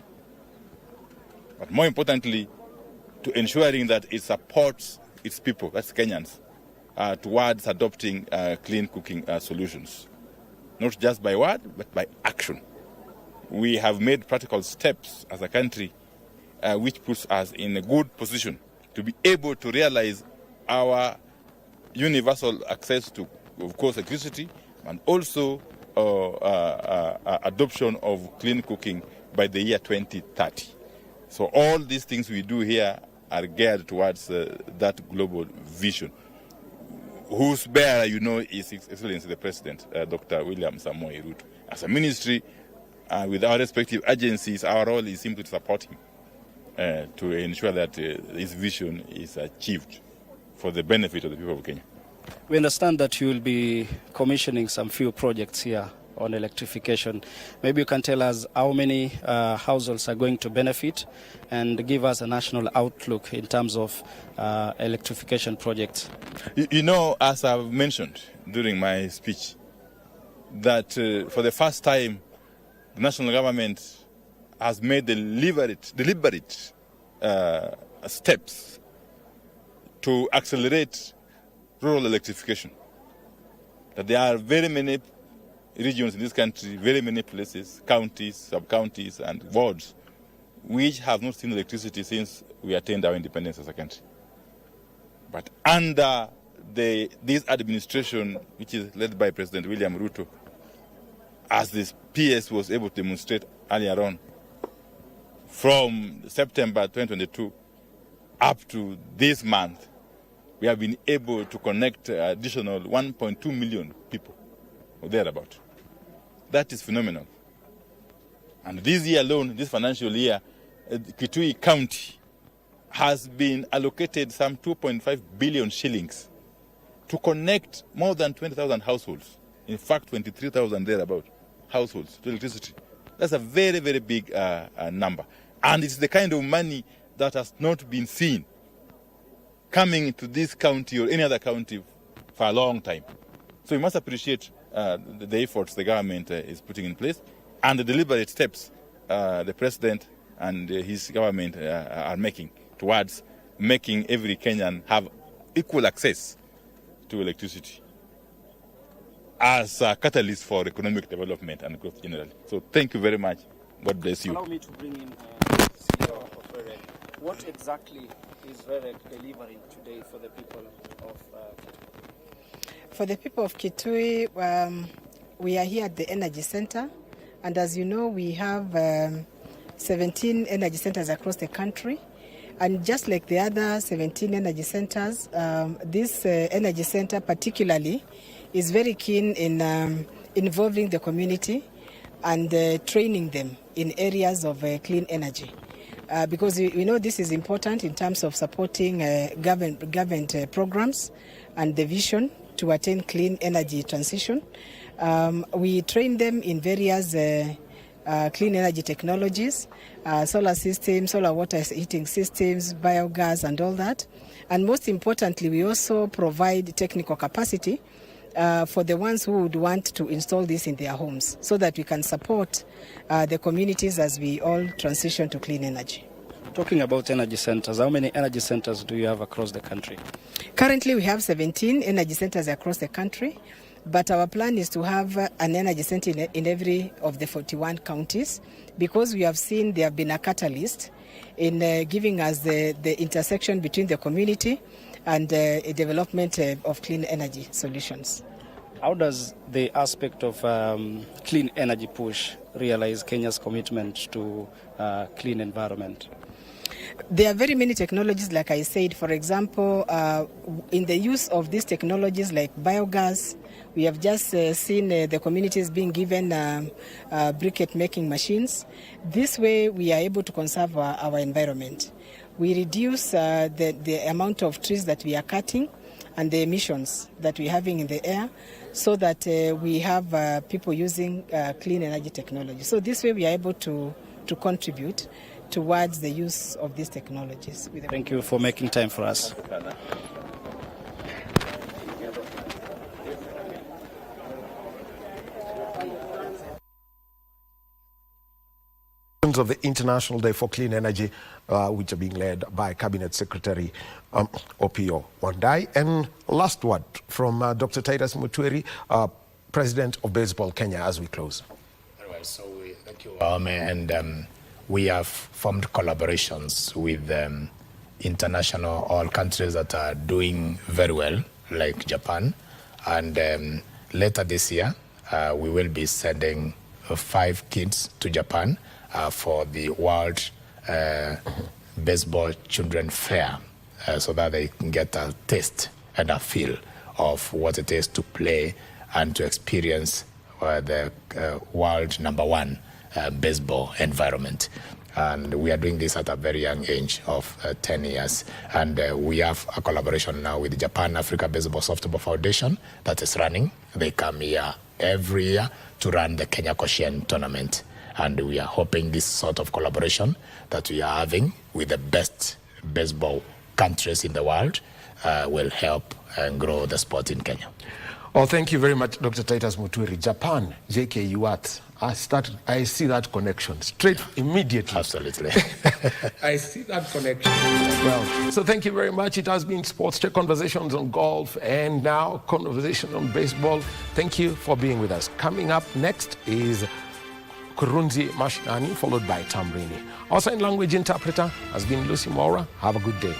But more importantly, to ensuring that it supports its people, that's Kenyans, towards adopting clean cooking solutions. Not just by word, but by action. We have made practical steps as a country which puts us in a good position to be able to realize our universal access to, of course, electricity, and also adoption of clean cooking by the year 2030. So all these things we do here are geared towards that global vision, whose bearer, is His Excellency the President, Dr. William Samoei Ruto. As a ministry, with our respective agencies, our role is simply to support him to ensure that his vision is achieved for the benefit of the people of Kenya. We understand that you will be commissioning some few projects here on electrification. Maybe you can tell us how many households are going to benefit and give us a national outlook in terms of electrification projects. As I've mentioned during my speech, that for the first time, the national government has made deliberate steps to accelerate rural electrification. That there are very many regions in this country, very many places, counties, sub-counties, and wards, which have not seen electricity since we attained our independence as a country. But under this administration, which is led by President William Ruto, as this PS was able to demonstrate earlier on, from September 2022 up to this month, we have been able to connect additional 1.2 million people or thereabout. That is phenomenal. And this year alone, this financial year, Kitui County has been allocated some 2.5 billion shillings to connect more than 20,000 households. In fact, 23,000 thereabout households to electricity. That's a very, very big number. And it's the kind of money that has not been seen coming to this county or any other county for a long time. So we must appreciate the efforts the government is putting in place and the deliberate steps the president and his government are making towards making every Kenyan have equal access to electricity as a catalyst for economic development and growth generally. So thank you very much. God bless you. Allow me to bring in CEO of REREC. What exactly is REREC delivering today for the people of Kitui? For the people of Kitui, we are here at the Energy Center. And as you know, we have 17 energy centers across the country. And just like the other 17 energy centers, this energy center particularly is very keen in involving the community and training them in areas of clean energy. Because we know this is important in terms of supporting government programs and the vision to attain clean energy transition. We train them in various clean energy technologies, solar systems, solar water heating systems, biogas and all that. And most importantly, we also provide technical capacity for the ones who would want to install this in their homes so that we can support the communities as we all transition to clean energy. Talking about energy centers, how many energy centers do you have across the country? Currently, we have 17 energy centers across the country, but our plan is to have an energy center in every of the 41 counties because we have seen there have been a catalyst in giving us the intersection between the community and a development of clean energy solutions. How does the aspect of clean energy push realize Kenya's commitment to clean environment? There are very many technologies, like I said. For example, in the use of these technologies like biogas, we have just seen the communities being given briquette making machines. This way we are able to conserve our environment. We reduce the amount of trees that we are cutting and the emissions that we're having in the air so that we have people using clean energy technology. So this way we are able to contribute towards the use of these technologies. Thank you for making time for us. Of the International Day for Clean Energy, which are being led by Cabinet Secretary Opio Wandai. And last word from Dr. Titus Mutwiri, President of Baseball Kenya, as we close. Very well, so thank you, Wahome, and we have formed collaborations with international all countries that are doing very well, like Japan. And later this year, we will be sending 5 kids to Japan for the World Baseball Children Fair so that they can get a taste and a feel of what it is to play and to experience the world #1 baseball environment. And we are doing this at a very young age of 10 years. And we have a collaboration now with the Japan Africa Baseball Softball Foundation that is running. They come here every year to run the Kenya Koshien tournament. And we are hoping this sort of collaboration that we are having with the best baseball countries in the world will help and grow the sport in Kenya. Well, thank you very much, Dr. Titus Mutwiri. Japan, JKU Arts. I see that connection straight immediately. Absolutely. I see that connection. Well, so thank you very much. It has been Sports Check Conversations on golf and now conversation on baseball. Thank you for being with us. Coming up next is Kurunzi Mashinani, followed by Tamrini. Our sign language interpreter has been Lucy Mora. Have a good day.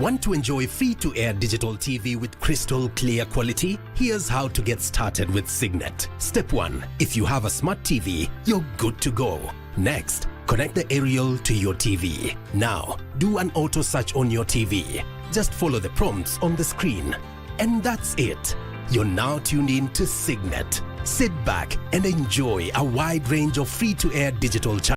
Want to enjoy free-to-air digital TV with crystal clear quality? Here's how to get started with Signet. Step 1. If you have a smart TV, you're good to go. Next, connect the aerial to your TV. Now, do an auto search on your TV. Just follow the prompts on the screen. And that's it. You're now tuned in to Signet. Sit back and enjoy a wide range of free-to-air digital channels.